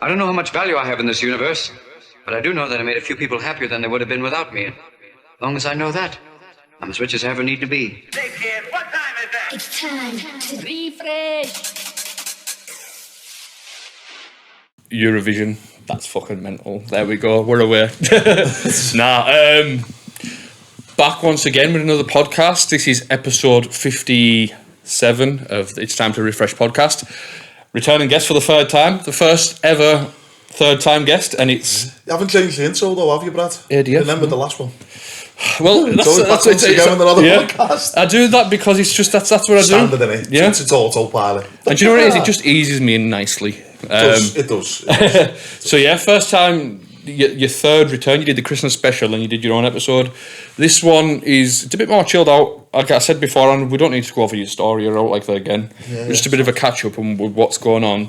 I don't know how much value I have in this universe, but I do know that I made a few people happier than they would have been without me. And as long as I know that, I'm as rich as I ever need to be. Hey kid, what time is that? It's time to refresh. Eurovision. That's fucking mental. There we go. We're away. Back once again with another podcast. This is episode 57 of the It's Time to Refresh podcast. Returning guest for the third time. The first ever third time guest, and it's... You haven't changed the intro though, have you, Brad? Yeah. Remember the last one? Well, that's another podcast. I do that because it's just that's what I do. Standard, innit? Yeah. It's autopilot. And do you know what it is? It just eases me in nicely. It does. So yeah, first time, your third return, you did the Christmas special and you did your own episode. This one it's a bit more chilled out. Like I said before, and we don't need to go over your story or out like that again. Just a bit of a catch up on what's going on.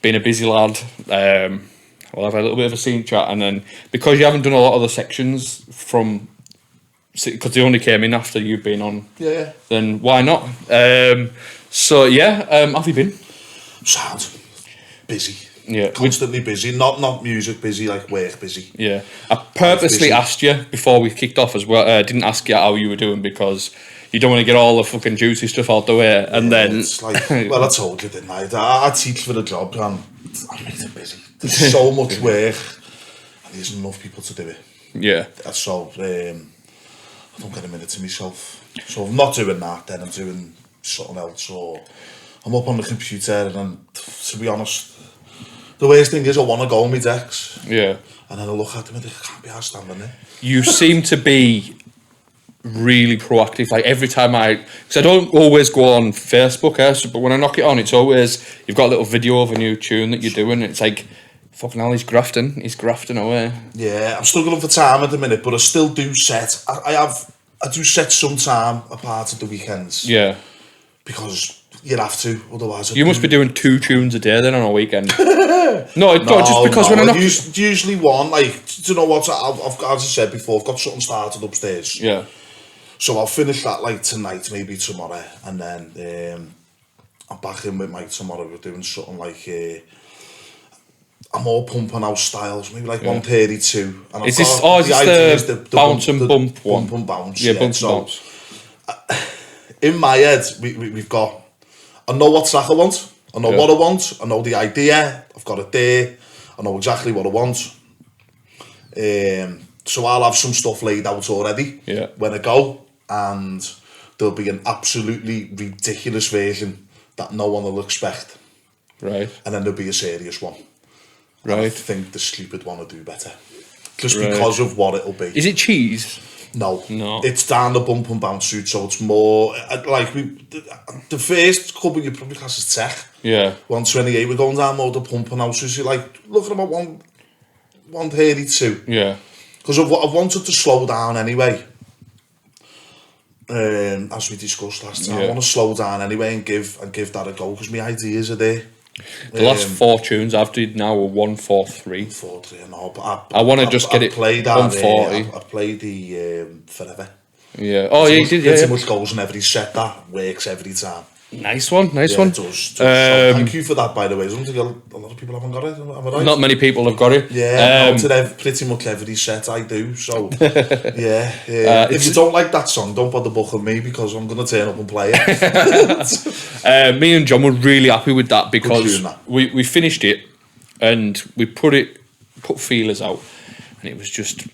Being a busy lad, we'll have a little bit of a scene chat, and then because you haven't done a lot of the sections from, because they only came in after you've been on. Yeah. Then why not? How have you been? Sound busy. Yeah, constantly busy. Not music busy, like work busy. Yeah, I purposely asked you before we kicked off as well. I didn't ask you how you were doing because you don't want to get all the fucking juicy stuff out the way, and then it's like, well, I told you, didn't I? I teach for the job, and I made it busy. There's so much work, and there's enough people to do it. Yeah. So I don't get a minute to myself. So if I'm not doing that, then I'm doing something else, or I'm up on the computer, and to be honest, the worst thing is I want to go on my decks. Yeah. And then I look at them and think, I can't be arsed standing there. You seem to be really proactive. Like every time because I don't always go on Facebook, but when I knock it on, it's always, you've got a little video of a new tune that you're doing. It's like, fucking hell, he's grafting away. Yeah, I'm struggling for time at the minute, but I still do set. I do set some time apart at the weekends. Yeah. Because you'd have to, otherwise... You must be doing 2 tunes a day then on a weekend. No, just because when I knock... Usually one, like, do you know what, I've as I said before, I've got something started upstairs. Yeah. So I'll finish that like tonight, maybe tomorrow, and then I'm back in with Mike tomorrow. We're doing something like I'm all pumping out styles, maybe like 132. And is this the bounce and bump one? Bump and bounce. Yeah, bump and bounce. In my head, we've got. I know what track I want. I know what I want. I know the idea. I've got it there. I know exactly what I want. So I'll have some stuff laid out already. Yeah. When I go. And there'll be an absolutely ridiculous version that no one will expect. Right. And then there'll be a serious one. Right. And I think the stupid one will do better. Just because of what it'll be. Is it cheese? No. It's down the bump and bounce route, so it's more like the first couple you probably class as tech. Yeah. 128, we're going down more the pump and bounce route. So you're like looking about 132. Yeah. Because I've wanted to slow down anyway. As we discussed last time, I want to slow down anyway and give that a go because my ideas are there. The last 4 tunes I've did now are 143. 143, I know, but I want to just get it 140. I played the Forever. Yeah. Oh, yeah, you did. Yeah. Pretty much goes in every set. That works every time. Nice one. It does. So thank you for that, by the way. I don't think a lot of people haven't got it. Am I right? Not many people have got it. Yeah, pretty much every set I do. So yeah. If you don't like that song, don't bother booking me because I'm gonna turn up and play it. Me and John were really happy with that because we finished it and we put feelers out, and it was just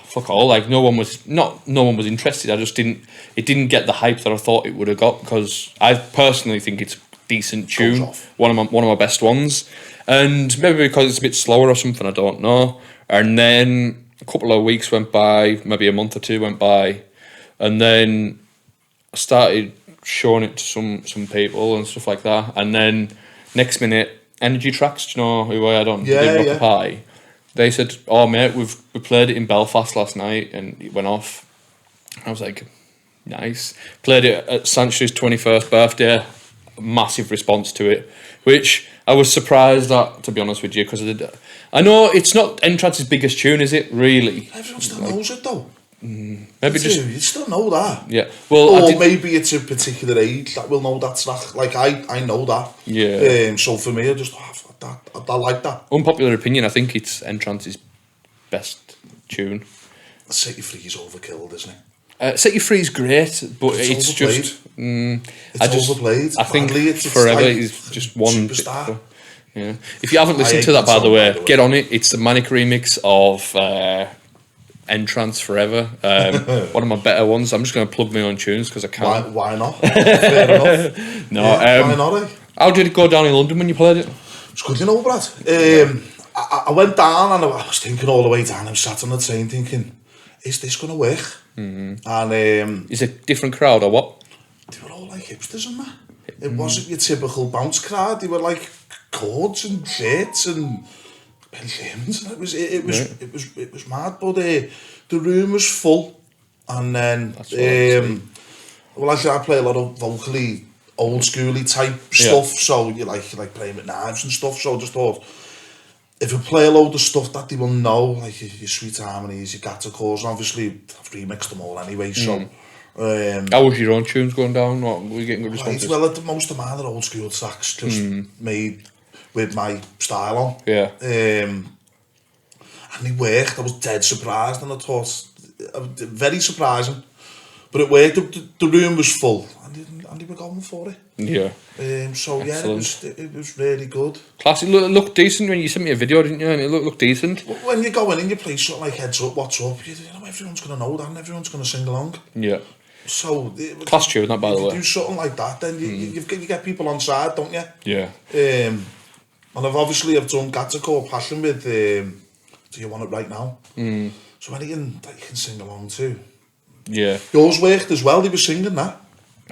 fuck all. Like no one was interested. It didn't get the hype that I thought it would have got because I personally think it's a decent tune, one of my best ones, and maybe because it's a bit slower or something, I don't know. And then a couple of weeks went by, maybe a month or 2 went by, and then I started showing it to some people and stuff like that. And then next minute, Energy Tracks, do you know who I had on? Rock a Pie. They said, "Oh mate, we played it in Belfast last night and it went off." I was like, nice. Played it at Sancho's 21st birthday. Massive response to it, which I was surprised at, to be honest with you, because I know it's not N-Trance's biggest tune, is it? Really? Everyone still knows it though. Maybe just You still know that. yeah. Well, I Or did, maybe it's a particular age that will know that's not, like I know that. Yeah. So for me, I just, fuck that, I like that. unpopular opinion. I think it's Entrance's best tune. Set You Free is overkilled, isn't it? Set You Free is great, but it's overplayed. just. It's overplayed. I think Badly. It's Forever like is just one. superstar. Yeah. If you haven't listened hate to that, that by the song, way, by the way. get on it. It's the Manic remix of Entrance Forever. One of my better ones. I'm just going to plug my own tunes because I can. Why not? Fair enough. No, Why not? Eh? how did it go down in London when you played it? It's good, you know, Brad. I went down and I was thinking all the way down. I was sat on the train thinking, is this going to work? And Is it a different crowd or what? they were all like hipsters and that. It wasn't your typical bounce crowd. They were like chords and shirts and Benjamins. And it was mad. But the room was full, and then well, actually, I play a lot of vocally old schooly type stuff. So you like playing with knives and stuff. So I just thought, if you play a load of stuff that they will know, like your Sweet Harmonies, your Gattacaws, and obviously I've remixed them all anyway. So. How was your own tunes going down? What, were you getting good responses? Well, at the most of mine are old school tracks, just made with my style on. Yeah. And it worked. I was dead surprised, and I thought, very surprising. But it worked. The room was full, and they were going for it. Yeah. So yeah, it was really good. Classic. Looked decent when you sent me a video, didn't you? And it looked decent. When you go in and you play something like Heads Up, What's Up, you know everyone's going to know that, and everyone's going to sing along. Yeah. So Class tune, that, by the if way. you do something like that, then you get people on side, don't you? Yeah. And I've done Gattacaw Passion with Do You Want It Right Now? So anything that you can sing along to. Yeah. Yours worked as well, they were singing that.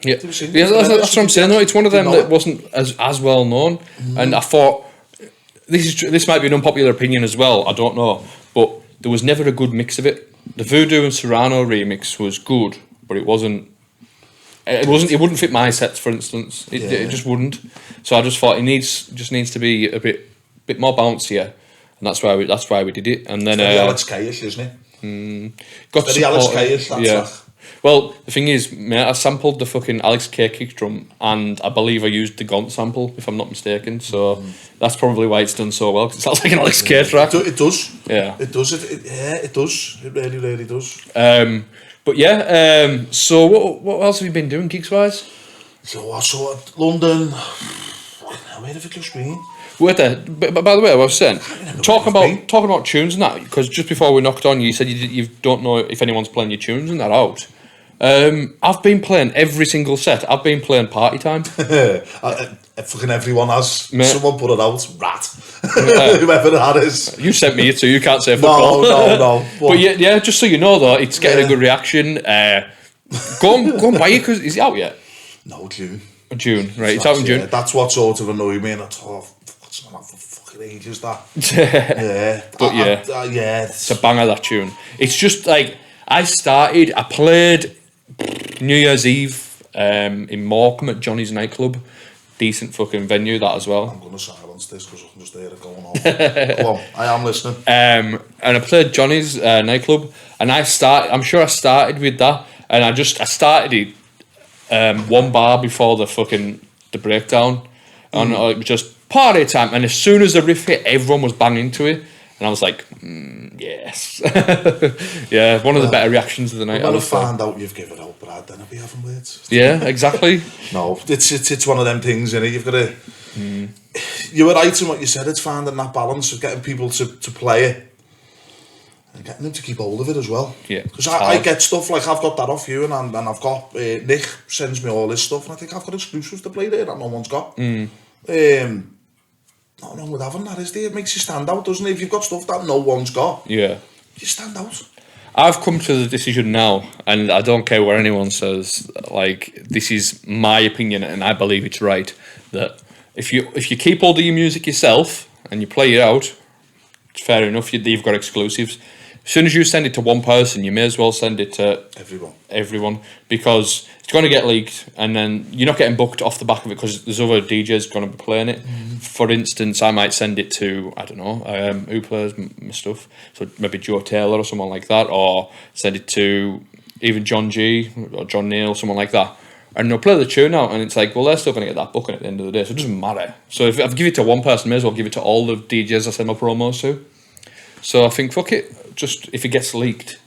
Yeah, They were singing yeah, Forever, that's what I'm saying though. It's one of them you know that it. wasn't as well known, and I thought this might be an unpopular opinion as well. I don't know, but there was never a good mix of it. The Voodoo and Serrano remix was good, but it wasn't. It wouldn't fit my sets, for instance. It just wouldn't. So I just thought it just needs to be a bit more bouncier, and that's why we did it. And then Very Alex Kayish, isn't it? got Very Alex support. Kayish, that's Yeah. that. Well, the thing is, mate, I sampled the fucking Alex K kick drum, and I believe I used the Gaunt sample, if I'm not mistaken. So that's probably why it's done so well, because it sounds like an Alex K track. It does. Yeah. It does. It does. It really, really does. But yeah, so what else have you been doing gigs wise? So I saw London. Where have it just been? Wait there. But by the way, I was saying, remember talking where it's about tunes and that, because just before we knocked on, you said you don't know if anyone's playing your tunes and that out. I've been playing every single set. I've been playing Party Time. Fucking everyone has. Mate. Someone put it out. Rat. Whoever that is. You sent me it, so you can't say fuck No, all. no. But yeah, just so you know though, it's getting a good reaction. Go and buy it, because is it out yet? No, June. June, right? It's out in June. Yeah, that's what sort of annoyed me, and I thought, what's not out for fucking ages, that. Yeah. But yeah. It's a banger, that tune. It's just like I played New Year's Eve in Morecambe at Johnny's nightclub. Decent fucking venue, that as well. I'm going to silence this because I can just hear it going on. Go on, I am listening. And I played Johnny's nightclub, and I'm sure I started with that, and I started it one bar before the breakdown, and it was just Party Time, and as soon as the riff hit, everyone was banging to it, and I was like, yes. Yeah, one of the better reactions of the night. When I find out you've given out, Brad, then I'll be having words. Yeah, exactly. No, it's one of them things, innit? You've got to... You were right in what you said, it's finding that balance of getting people to play it and getting them to keep hold of it as well. Yeah, because I get stuff like I've got that off you, and I've got Nick sends me all this stuff, and I think I've got exclusives to play there that no one's got. Not wrong with having that, is there? It makes you stand out, doesn't it? If you've got stuff that no one's got, Yeah. you stand out. I've come to the decision now, and I don't care what anyone says, like, this is my opinion, and I believe it's right, that if you keep hold of your music yourself, and you play it out, it's fair enough, you've got exclusives. as soon as you send it to one person, you may as well send it to everyone because it's going to get leaked, and then you're not getting booked off the back of it because there's other DJs going to be playing it. For instance, I might send it to, I don't know, who plays my stuff, so maybe Joe Taylor or someone like that, or send it to even John G or John Neal, someone like that. And they'll play the tune out, and it's like, well, they're still going to get that booking at the end of the day, so it doesn't matter. So if I give it to one person, I may as well give it to all the DJs I send my promos to. So I think, fuck it, just if it gets leaked,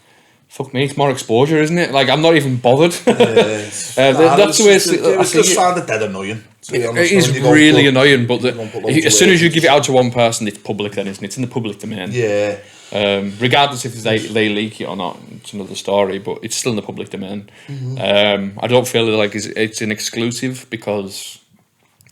fuck me, it's more exposure, isn't it? Like, I'm not even bothered. That's the way I just find it dead annoying. It is really annoying, but as soon as you give it out to one person, it's public then, isn't it? It's in the public domain. Yeah. Regardless if they leak it or not, it's another story, but it's still in the public domain. I don't feel like it's an exclusive because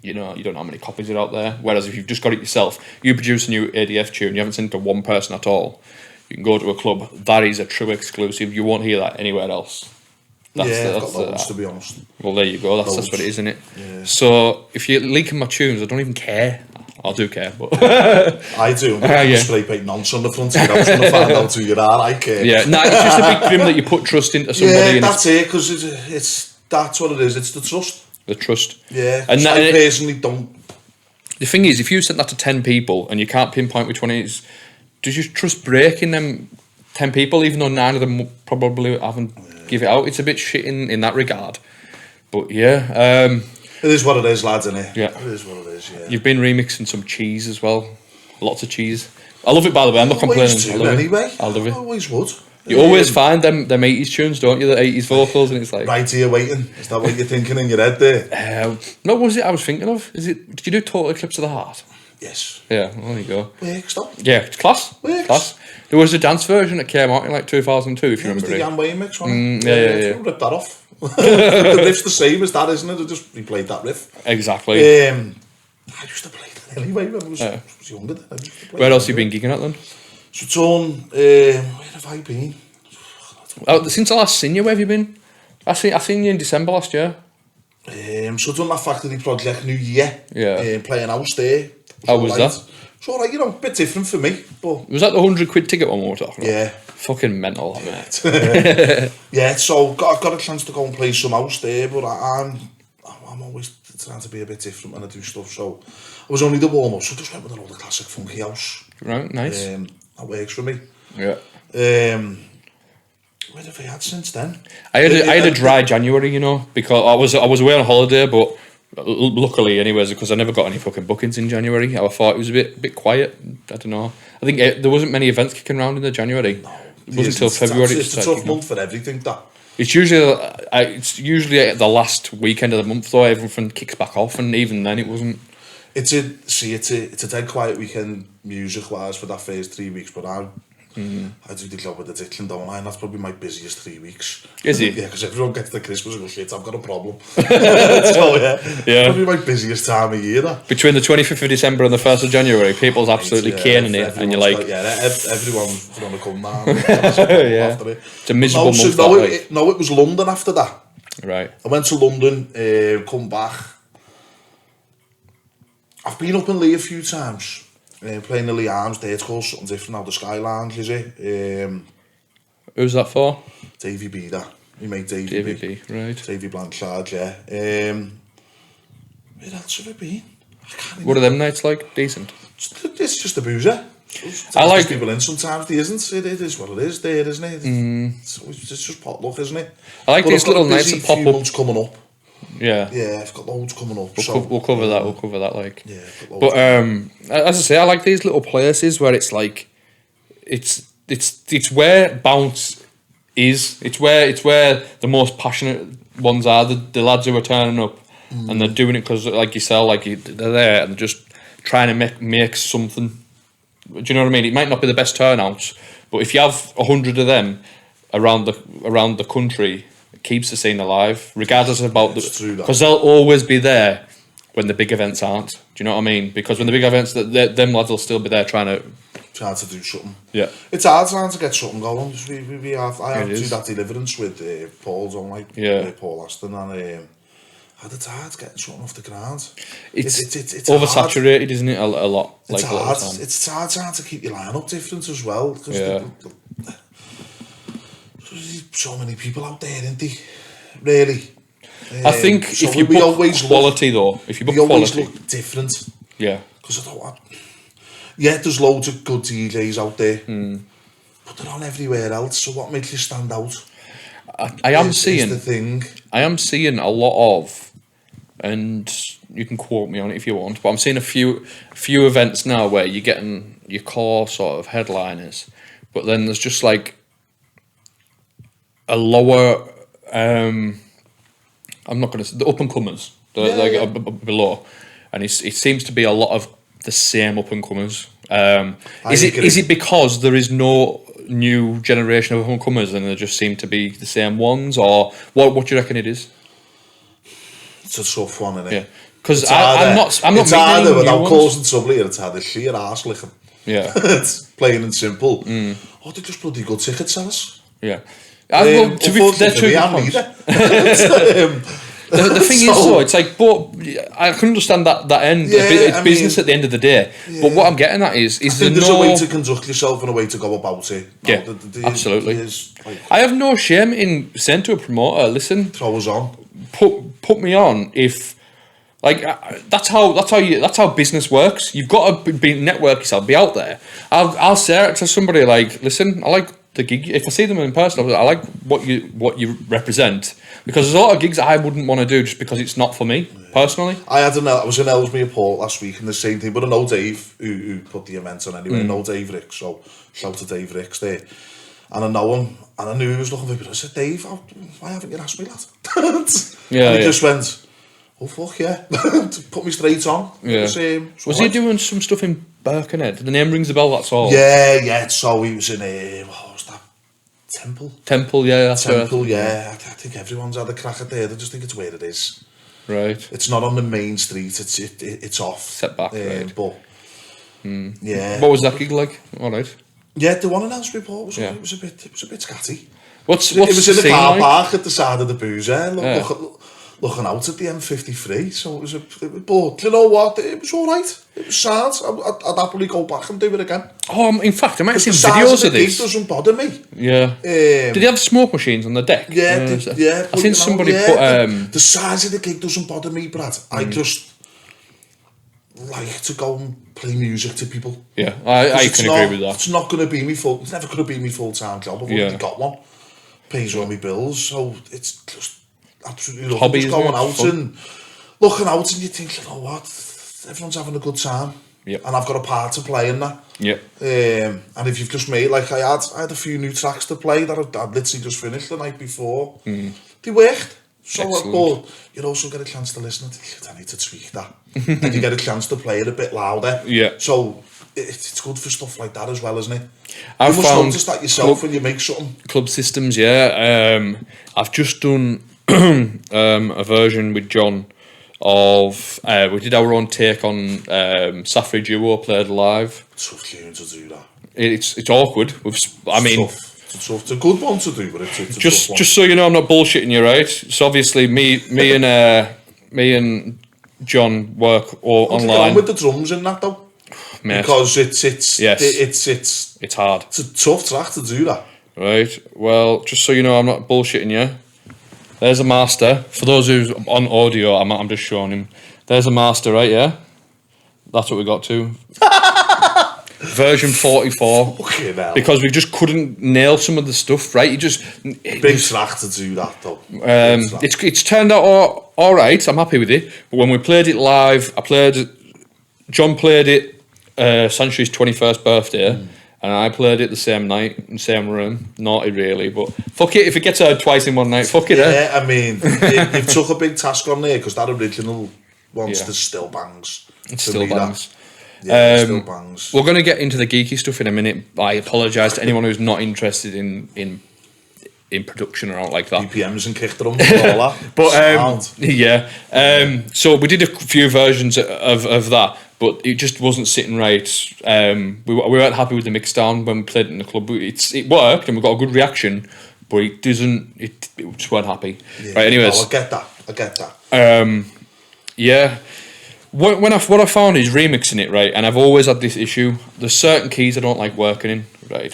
you don't know how many copies are out there. Whereas if you've just got it yourself, you produce a new ADF tune, you haven't sent it to one person at all, you can go to a club, that is a true exclusive. You won't hear that anywhere else. I've got loads, to be honest. Well, there you go. That's what it is, isn't it? Yeah. So if you're leaking my tunes, I don't even care. I do care, but I do. Spray paint nonce on the front of your house when I find out who you are. I care. Yeah, it's just a big grim that you put trust into somebody. Yeah, that's it. Because that's what it is. It's the trust. The trust. Yeah. And I personally don't. The thing is, if you sent that to 10 people and you can't pinpoint which one it is, does your trust break in them 10 people, even though 9 of them probably haven't give it out? It's a bit shit in that regard. But yeah. It is what it is, lads, innit? Yeah. It is what it is, yeah. You've been remixing some cheese as well. Lots of cheese. I love it, by the way. I'm not complaining. I love it. I always would. You always find them 80s tunes, don't you? The 80s vocals, and it's like... Right here waiting. Is that what you're thinking in your head there? No, what was it I was thinking of? Did you do Total Eclipse of the Heart? Yes. Yeah, well, there you go. Stop. Yeah, it's class. Class. There was a dance version that came out in like 2002, if you remember it. It was the Jan Wayne mix, wasn't it? Yeah. Ripped that off. The riff's the same as that, isn't it? I just replayed that riff. Exactly. I used to play that anyway when I was younger. Where else have you been gigging at then? So where have I been? Since I last seen you, where have you been? I seen you in December last year. So done that factory project New Year. Yeah. Playing house there. How was that? It's alright, a bit different for me. But was that the £100 ticket one we were talking about? Yeah. Fucking mental, mate. Yeah, so I got a chance to go and play some house there, but I'm always trying to be a bit different when I do stuff. So I was only the warm up, so I just went with an old classic funky house. Right, nice. That works for me. Yeah. What have I had since then? I had a dry January, because I was away on holiday, but luckily, anyways, because I never got any fucking bookings in January. I thought it was a bit quiet. I don't know. I think there wasn't many events kicking around in the January. No, it wasn't until February. It's a tough month for everything. That it's usually the last weekend of the month though. Everything kicks back off, and even then, it wasn't. It's a dead quiet weekend music wise for that first 3 weeks, but I do the club with the Dickland, don't I? And that's probably my busiest 3 weeks. Is it? Yeah, because everyone gets to Christmas and goes, shit, I've got a problem. So, yeah. Probably my busiest time of year, that. Between the 25th of December and the 1st of January, people's absolutely caning it, and you're like... Everyone's going to come down. After it. It's a miserable month. It was London after that. Right. I went to London, come back. I've been up in Lee a few times. Playing the Lee Arms there, it's called something different now, the Sky Lounge, is it? Who's that for? Davey B, that. We made Davey B, right. Davey Blanchard, yeah. Where else have I been? What are them nights like? Decent? It's just a boozer. I like people in sometimes, there isn't. It is what it is there, isn't it? It's just potluck, isn't it? I like these little nights that pop up. Months coming up. Yeah, I've got loads coming up. We'll cover that. Like, yeah, but as I say, I like these little places where it's like, it's where bounce is. It's where the most passionate ones are. The lads who are turning up and they're doing it because, like yourself, they're there and they're just trying to make something. Do you know what I mean? It might not be the best turnouts, but if you have 100 of them around the country, keeps the scene alive, regardless about because they'll always be there when the big events aren't. Do you know what I mean? Because when the big events, them lads will still be there trying to do something. Yeah, it's hard trying to get something going. I have to do that deliverance with Paul, don't I? Paul Aston, and it's hard getting something off the ground. It's oversaturated, hard. Isn't it? A lot. It's hard. It's hard trying to keep your line up different as well. Because so many people out there, isn't there? Really. I think so if you we book always quality though, if you book we always quality, look different. yeah, Because I don't want... Yeah, there's loads of good DJs out there, but they're on everywhere else. So what makes you stand out? I am is seeing the thing. I am seeing a lot of, and you can quote me on it if you want, but I'm seeing a few events now where you're getting your core sort of headliners, but then there's just like a lower. I'm not going to say the up and comers, below, and it seems to be a lot of the same up and comers. Is it because there is no new generation of up and comers and they just seem to be the same ones, or what do you reckon it is? It's a tough one, isn't it? Yeah, because I'm not. It's making either any without new causing trouble here. It's either sheer arse licking. Yeah, It's plain and simple. Oh, they're just bloody good ticket sellers. yeah. Well, to be, they're two good points. The thing is, though, it's like, but I can understand that end. Yeah, It's I business mean, at the end of the day. yeah. But what I'm getting at is There's a way to conduct yourself and a way to go about it. Yeah, absolutely. I have no shame in saying to a promoter, listen, Throw us on. put me on if. Like that's how business works. You've got to be network yourself, be out there. I'll say it to somebody like, listen, I like the gig. If I see them in person, I like what you represent, because there's a lot of gigs that I wouldn't want to do just because it's not for me personally. I was in Ellesmere Port last week and the same thing, but I know Dave who put the event on anyway. I know Dave Ricks, so shout to Dave Ricks there. And I know him, and I knew he was looking for me, but I said, Dave, why haven't you asked me that? And he just went, oh fuck yeah, put me straight on. Yeah. Was he doing some stuff in Birkenhead? The name rings a bell, that's all. Yeah, so he was in what was that? Temple, yeah, that's Temple, yeah. I think everyone's had a crack at there. I just think it's where it is. Right. It's not on the main street. It's off. Set back, right. But yeah. What was that gig like? All right. Yeah, the one in Ellesmere Port was Yeah. it was a bit scatty. What's It was in the scene car like? park at the side of the boozer, Yeah. looking out at the M53. So but you know what? It was all right. It was sad. I'd happily go back and do it again. Oh, in fact, I might have seen The size videos the of gig this. doesn't bother me. Yeah. Did they have smoke machines on the deck? Yeah, I've but, seen you know, somebody yeah, put. The size of the gig doesn't bother me, Brad. I just like to go and play music to people. Yeah, I can agree with that. It's not going to be me full. It's never going to be me full-time job. I've already got one. Pays all my bills, so it's just absolutely lovely. Hobby, Just isn't going it? out Fun. and looking out, and you think, you know what? Everyone's having a good time. Yep. And I've got a part to play in that. Yeah. And if you've just made, like I had a few new tracks to play that I'd literally just finished the night before. They worked. So, but you also get a chance to listen and think, I need to tweak that. And you get a chance to play it a bit louder. Yeah. So it's good for stuff like that as well, isn't it? I've You must found notice that yourself when you make something. Club systems, yeah. I've just done a version with John of we did our own take on Safri Duo played live. Tough tune to do that. It's awkward. It's a good one to do, but it's a tough one. Just so you know, I'm not bullshitting you, right? So obviously, me and John work How'd you get online. on with the drums in that though? Mate, Because it's hard. It's a tough track to do that. Right. Well, just so you know, I'm not bullshitting you. There's a master. For those who's on audio, I'm just showing him. There's a master, right? Yeah. That's what we got to. Version 44. Fucking hell. Because we just couldn't nail some of the stuff, right? Big track to do that though. It's turned out all right. I'm happy with it. But when we played it live, John played it Sancho's 21st birthday, and I played it the same night in the same room. Naughty, really, but fuck it. If it gets heard twice in one night, fuck it. Yeah, I mean, you've took a big task on there because that original one still bangs. It still bangs. Yeah, it still bangs. We're going to get into the geeky stuff in a minute. I apologise to anyone who's not interested in production or out like that. BPMs and kick drums and all that. But yeah, so we did a few versions of that, but it just wasn't sitting right. We weren't happy with the mix down when we played it in the club. It worked and we got a good reaction, but it just weren't happy. Yeah, right, anyways. I get that. Yeah. What I found is remixing it, right, and I've always had this issue. There's certain keys I don't like working in, right.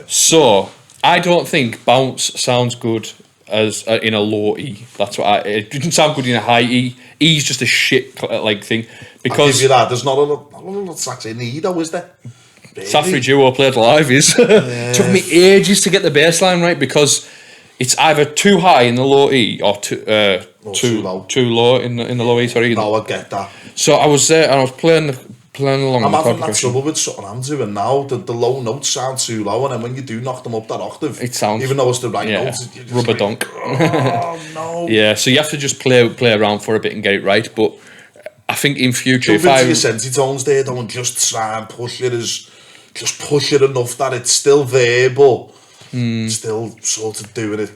So I don't think bounce sounds good as in a low E. That's what it doesn't sound good in a high E. E's just a shit like thing I'll give because you that. There's not a lot of sax in E though, is there? Really? Saffrey Duo played live is took me ages to get the bass line right because it's either too high in the low E or too low in the low E. Sorry. No, I get that. So I was there and I was playing along. I'm the having chord that progression. trouble with something I'm doing now. The low notes sound too low, and then when you do knock them up that octave, It sounds even though it's the right yeah, notes, you're just rubber like, dunk. Oh no! Yeah, so you have to just play around for a bit and get it right. But I think in future, Jump if into I your semitones there, don't just try and push it just push it enough that it's still there, but still sort of doing it.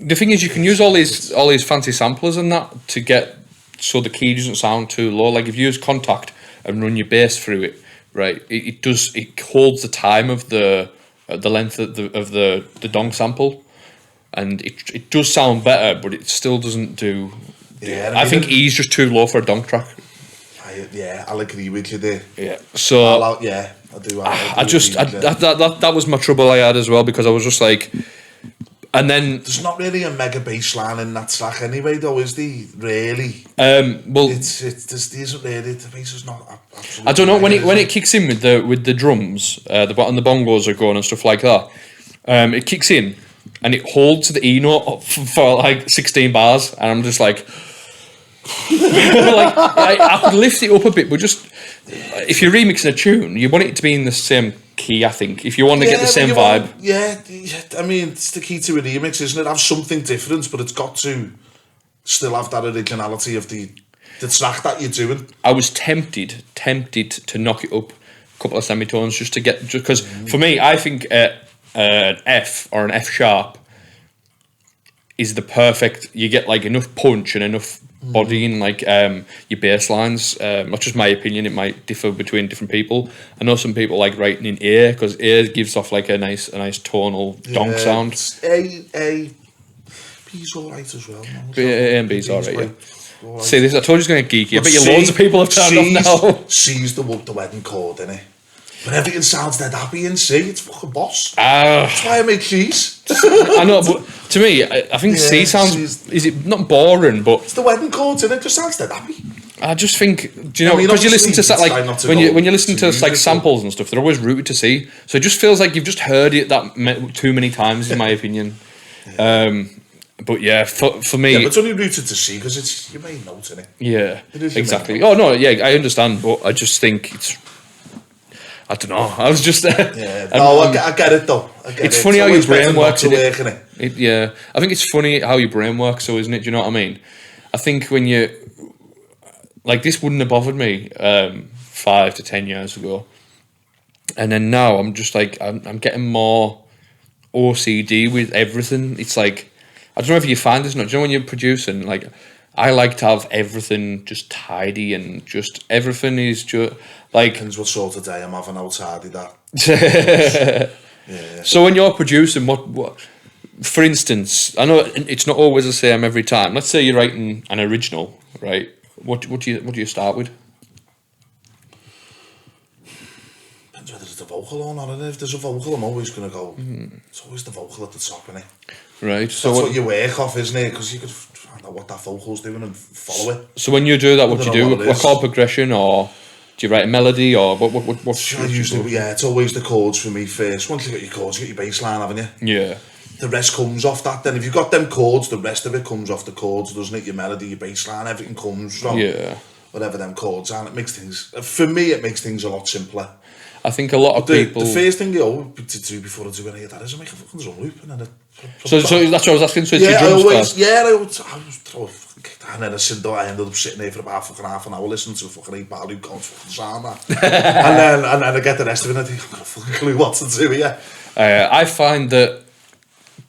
the thing is, you can use all these fancy samplers and that to get so the key doesn't sound too low. Like if you use Contact and run your bass through it, right? It holds the time of the length of the dong sample, and it does sound better, but it still doesn't do. Yeah, I think E's just too low for a dong track. I'll agree with you there. Yeah. So I do. that was my trouble I had as well because I was just like, and then there's not really a mega bass line in that track anyway, though, is there? Really? Well, there isn't really. The bass is not. I don't know when it kicks in with the drums, the bongos are going and stuff like that. It kicks in and it holds the E note for like 16 bars, and I'm just like. I could lift it up a bit, but just if you're remixing a tune, you want it to be in the same key. I think if you want to get the same vibe, I mean, it's the key to a remix, isn't it? Have something different, but it's got to still have that originality of the track that you're doing. I was tempted to knock it up a couple of semitones just because for me, I think an F or an F sharp is the perfect. You get like enough punch and enough body in like your bass lines. Not just my opinion, it might differ between different people. I know some people like writing in A because A gives off like a nice tonal donk sound. A B's alright as well. A and B's alright, yeah. Right. See this, I told you it's going to get geeky. I bet you loads of people have turned off now. C's the wedding chord, innit? But everything sounds dead happy in C. It's fucking boss. That's why I make C's. I know, but to me, I think C sounds. Is it not boring? But it's the wedding chords, and it just sounds dead happy. I just think, do you know, because you listen to like when you listen to like samples and stuff, they're always rooted to C. So it just feels like you've just heard it too many times, in my opinion. But yeah, for me, yeah, but it's only rooted to C because it's your main note, isn't it? Yeah, exactly. Oh no, yeah, I understand, but I just think it's. I don't know. I was just. Yeah, no, I get it though. It's funny how your brain works. Yeah, I think it's funny how your brain works, so isn't it? Do you know what I mean? I think when you like this wouldn't have bothered me 5 to 10 years ago, and then now I'm just like I'm getting more OCD with everything. It's like I don't know if you find this. Not, do you know when you're producing like. I like to have everything just tidy and just everything is just like. Depends what sort of day I'm having. How tidy that. Yeah. So when you're producing, what? For instance, I know it's not always the same every time. Let's say you're writing an original, right? What do you start with? Depends whether there's a vocal or not. And if there's a vocal, I'm always going to go. It's always the vocal at the top, innit? Right. So that's what you work off, isn't it? Because you could find out what that vocal's doing and follow it. So when you do that, what do you do? A chord progression, or do you write a melody, or what? Usually, it's always the chords for me first. Once you got your chords, you got your bass line, haven't you? Yeah. The rest comes off that. Then if you've got them chords, the rest of it comes off the chords, doesn't it? Your melody, your bass line, everything comes from whatever them chords are. And it makes things, for me, it makes things a lot simpler. I think a lot of people. The first thing you always do before I do any of that is I make a fucking drum loop and then. So that's what I was asking. So it's I drums always first. throw a fucking kick down, and then I ended up sitting there for about fucking half an hour listening to a fucking 8-bar loop going fucking sound that. and then I get the rest of it and I think I've got a fucking clue what to do here. I find that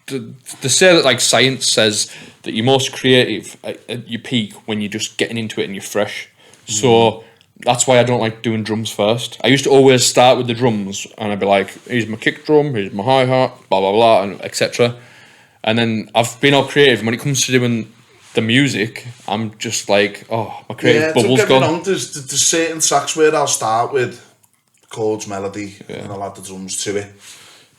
the say that like science says that you're most creative at your peak when you're just getting into it and you're fresh. So that's why I don't like doing drums first. I used to always start with the drums and I'd be like, here's my kick drum, here's my hi-hat, blah, blah, blah, and etc. And then I've been all creative, and when it comes to doing the music, I'm just like, oh, my creative bubble's gone. There's certain tracks where I'll start with chords, melody, and I'll add the drums to it.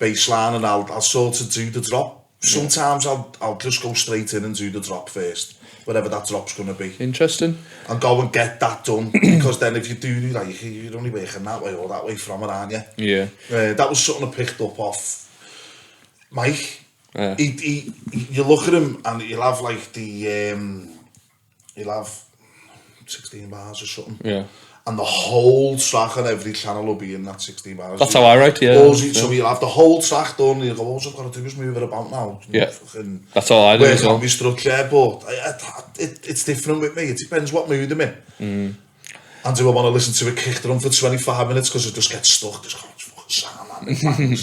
bass line and I'll sort of do the drop. Sometimes I'll just go straight in and do the drop first, whatever that drop's going to be. Interesting. And go and get that done, because then if you do that, you're only working that way or that way from it, aren't you? Yeah. That was something I picked up off Mike. Yeah. You look at him and you'll have like you'll have 16 bars or something. Yeah. And the whole track on every channel will be in that 16 bars. That's how I write, yeah. So you'll have the whole track done, and you'll go, all I've got to do is move it about now. Yeah. That's all I do as well. Work on my structure, but it's different with me. It depends what mood I'm in. And do I want to listen to a kick drum for 25 minutes because it just gets stuck? Just going, fucking sound, man.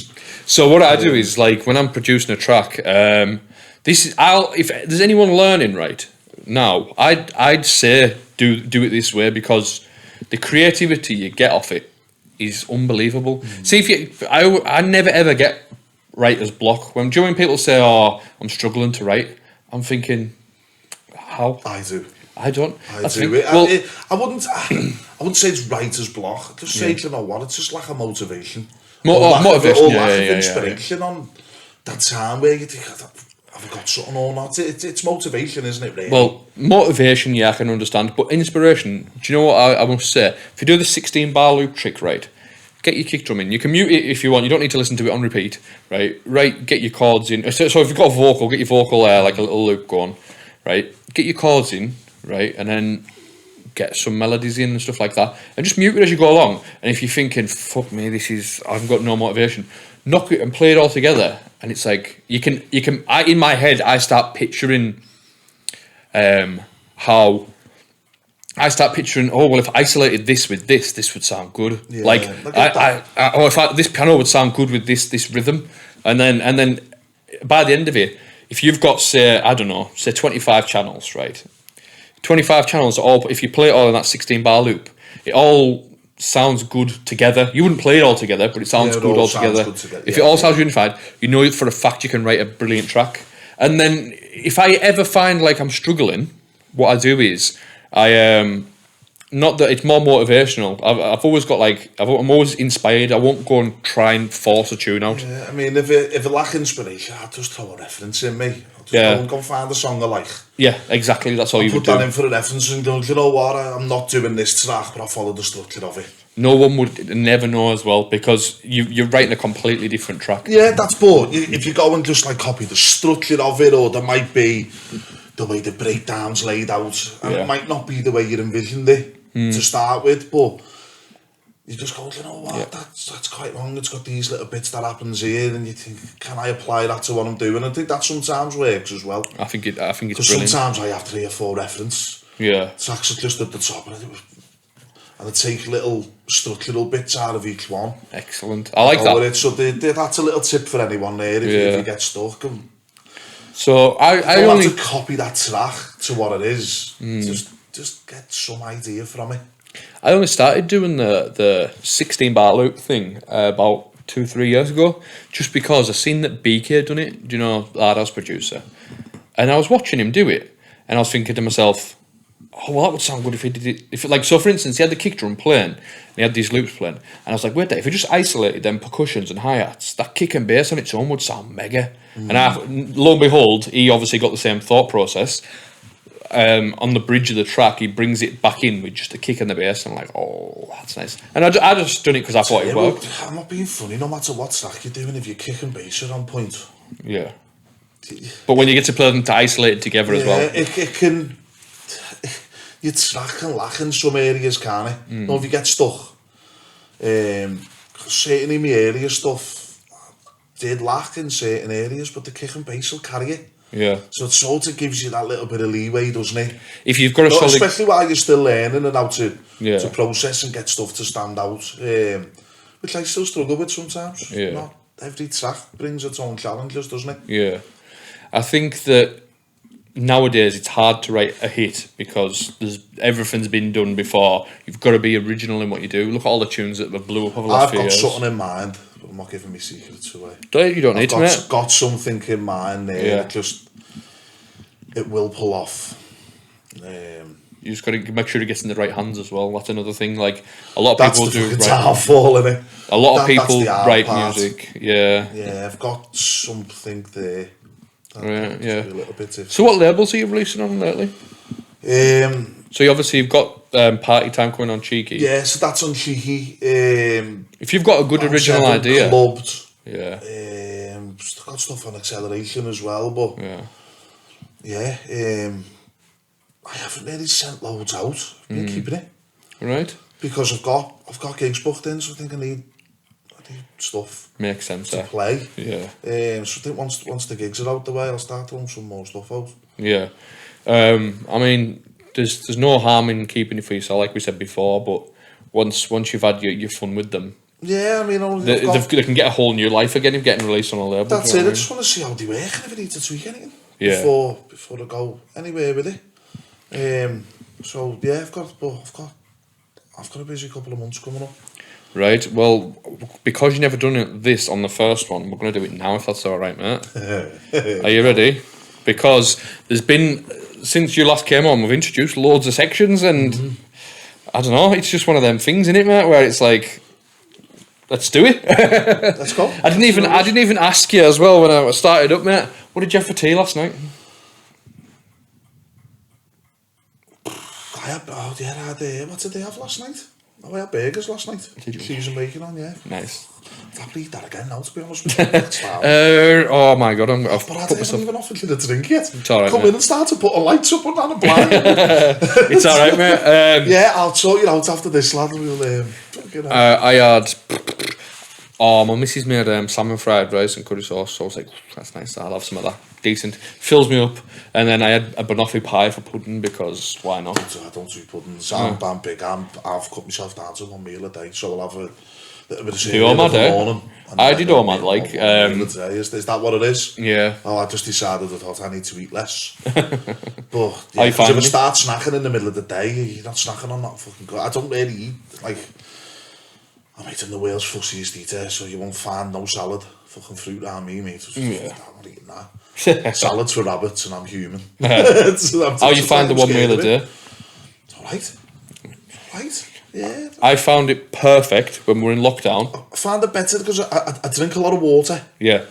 So what I do is, like, when I'm producing a track, if there's anyone learning right now, I'd say do it this way, because the creativity you get off it is unbelievable. See, I never ever get writer's block. When people say, "Oh, I'm struggling to write," I'm thinking, how? I do. I don't. I do. I wouldn't say it's writer's block. I'd just say, you know what? It's just lack of motivation. Motivation, lack of inspiration on that time where you think, have I got something or not? It's motivation, isn't it, really? Well, motivation, yeah, I can understand. But inspiration, do you know what I must say? If you do the 16-bar loop trick, right, get your kick drum in. You can mute it if you want. You don't need to listen to it on repeat, right? Right, get your chords in. So if you've got a vocal, get your vocal there, like a little loop going, right? Get your chords in, right? And then get some melodies in and stuff like that. And just mute it as you go along. And if you're thinking, fuck me, I've got no motivation, knock it and play it all together. And it's like, in my head, I start picturing oh, well, if I isolated this with this would sound good. Yeah, this piano would sound good with this rhythm. And then by the end of it, if you've got, say 25 channels, right? 25 channels, if you play it all in that 16-bar loop, it all sounds good together. You wouldn't play it all together, but it sounds good all together. If it all sounds unified, you know for a fact you can write a brilliant track. And then if I ever find like I'm struggling, what I do is not that it's more motivational. I've always got I'm always inspired. I won't go and try and force a tune out. Yeah, I mean, if I lack inspiration, I'll just throw a reference in me. I'll just go and find a song I like. Yeah, exactly. That's all you would do. Put that in for a reference and go, you know what? I'm not doing this track, but I follow the structure of it. No one would never know as well, because you're writing a completely different track. Yeah, that's but if you go and just like copy the structure of it, or there might be the way the breakdown's laid out, and it might not be the way you envisioned it to start with, but you just go, you know what, that's quite wrong. It's got these little bits that happens here, and you think, can I apply that to what I'm doing? I think that sometimes works as well. I think it's brilliant. Sometimes I have 3 or 4 reference. Yeah. Tracks are just at the top, and I take little structural bits out of each one. Excellent. I like that. So that's a little tip for anyone there if you get stuck. So I don't only have to copy that track to what it is. Just get some idea from it. I only started doing the 16-bar loop thing about 2-3 years ago, just because I seen that BK done it. Do you know, Hard House producer? And I was watching him do it, and I was thinking to myself, oh, well, that would sound good if he did it. So, for instance, he had the kick drum playing, and he had these loops playing, and I was like, wait, if he just isolated them percussions and hi-hats, that kick and bass on its own would sound mega. And lo and behold, he obviously got the same thought process. On the bridge of the track, he brings it back in with just a kick and the bass, and I'm like, oh, that's nice. And I just done it because I thought it worked. I'm not being funny, no matter what track you're doing, if your kick and bass are on point. Yeah. But when you get to play them to isolate it together as well. It can... Your track can lack in some areas, can't it? No, if you get stuck. Certainly in my earlier stuff, did lack in certain areas, but the kick and bass will carry it. Yeah. So it sort of gives you that little bit of leeway, doesn't it? If you've got a solid... Especially while you're still learning and how to process and get stuff to stand out, which I still struggle with sometimes. Yeah. Not every track brings its own challenges, doesn't it? Yeah. I think that nowadays it's hard to write a hit because everything's been done before. You've got to be original in what you do. Look at all the tunes that blew up over the last few years. I've got something in mind, but I'm not giving me secrets away. You don't need to, mate. I've got something in mind there. It will pull off. You just got to make sure it gets in the right hands as well. That's another thing. Like a lot of people do. That's the downfall, innit? A lot of people write music. Yeah. Yeah, I've got something there. Right, yeah. A little bit So what labels are you releasing on lately? So you've got Party Time coming on Cheeky. Yeah, so that's on Cheeky. If you've got a good original idea. Clubbed. Yeah. Still got stuff on Acceleration as well, but yeah, I haven't really sent loads out. I've been keeping it. Right. Because I've got gigs booked in, so I think I need stuff. Makes sense. To play. Yeah. So I think once the gigs are out the way, I'll start throwing some more stuff out. Yeah. I mean, there's no harm in keeping it for yourself, like we said before. But once you've had your fun with them, yeah, I mean, they can get a whole new life again if getting released on a label. That's it. I just want to see how they work and if I need to tweak anything before I go anywhere with it. So yeah, I've got a busy couple of months coming up. Right. Well, because you never done this on the first one, we're going to do it now if that's all right, mate. Are you ready? Because there's been, since you last came on, we've introduced loads of sections, and I don't know, it's just one of them things, innit, mate, where it's like, let's do it. Let's go. I didn't even ask you as well when I started up, mate. What did you have for tea last night? I had what did they have last night? Oh, I had burgers last night. Did you? Cheese and bacon on, yeah. Nice. I'll eat that again now, to be honest with you. Oh my god, but I haven't even offered you the drink yet. It's alright, Come in and start to put a lights up on a blind. It's alright, mate. Yeah, I'll sort you out after this, lad. We'll, I had... Oh, my missus made salmon fried rice and curry sauce, so I was like, that's nice, I'll have some of that. Decent. Fills me up. And then I had a banoffee pie for pudding, because why not? I don't do puddings. I'm big. I've cut myself down to one meal a day, so I'll have a bit of cereal in the morning. I did all mad, like... Is that what it is? Yeah. Oh, I just decided I thought I need to eat less. But yeah, if you start snacking in the middle of the day, you're not snacking on that fucking good. I don't really eat, like... I'm eating the world's fussiest eater, so you won't find no salad. Fucking fruit around me, mate. I'm not eating that. Salad's for rabbits and I'm human. How you find the one meal a day? It's alright. Yeah. I found it perfect when we were in lockdown. I found it better because I drink a lot of water. Yeah.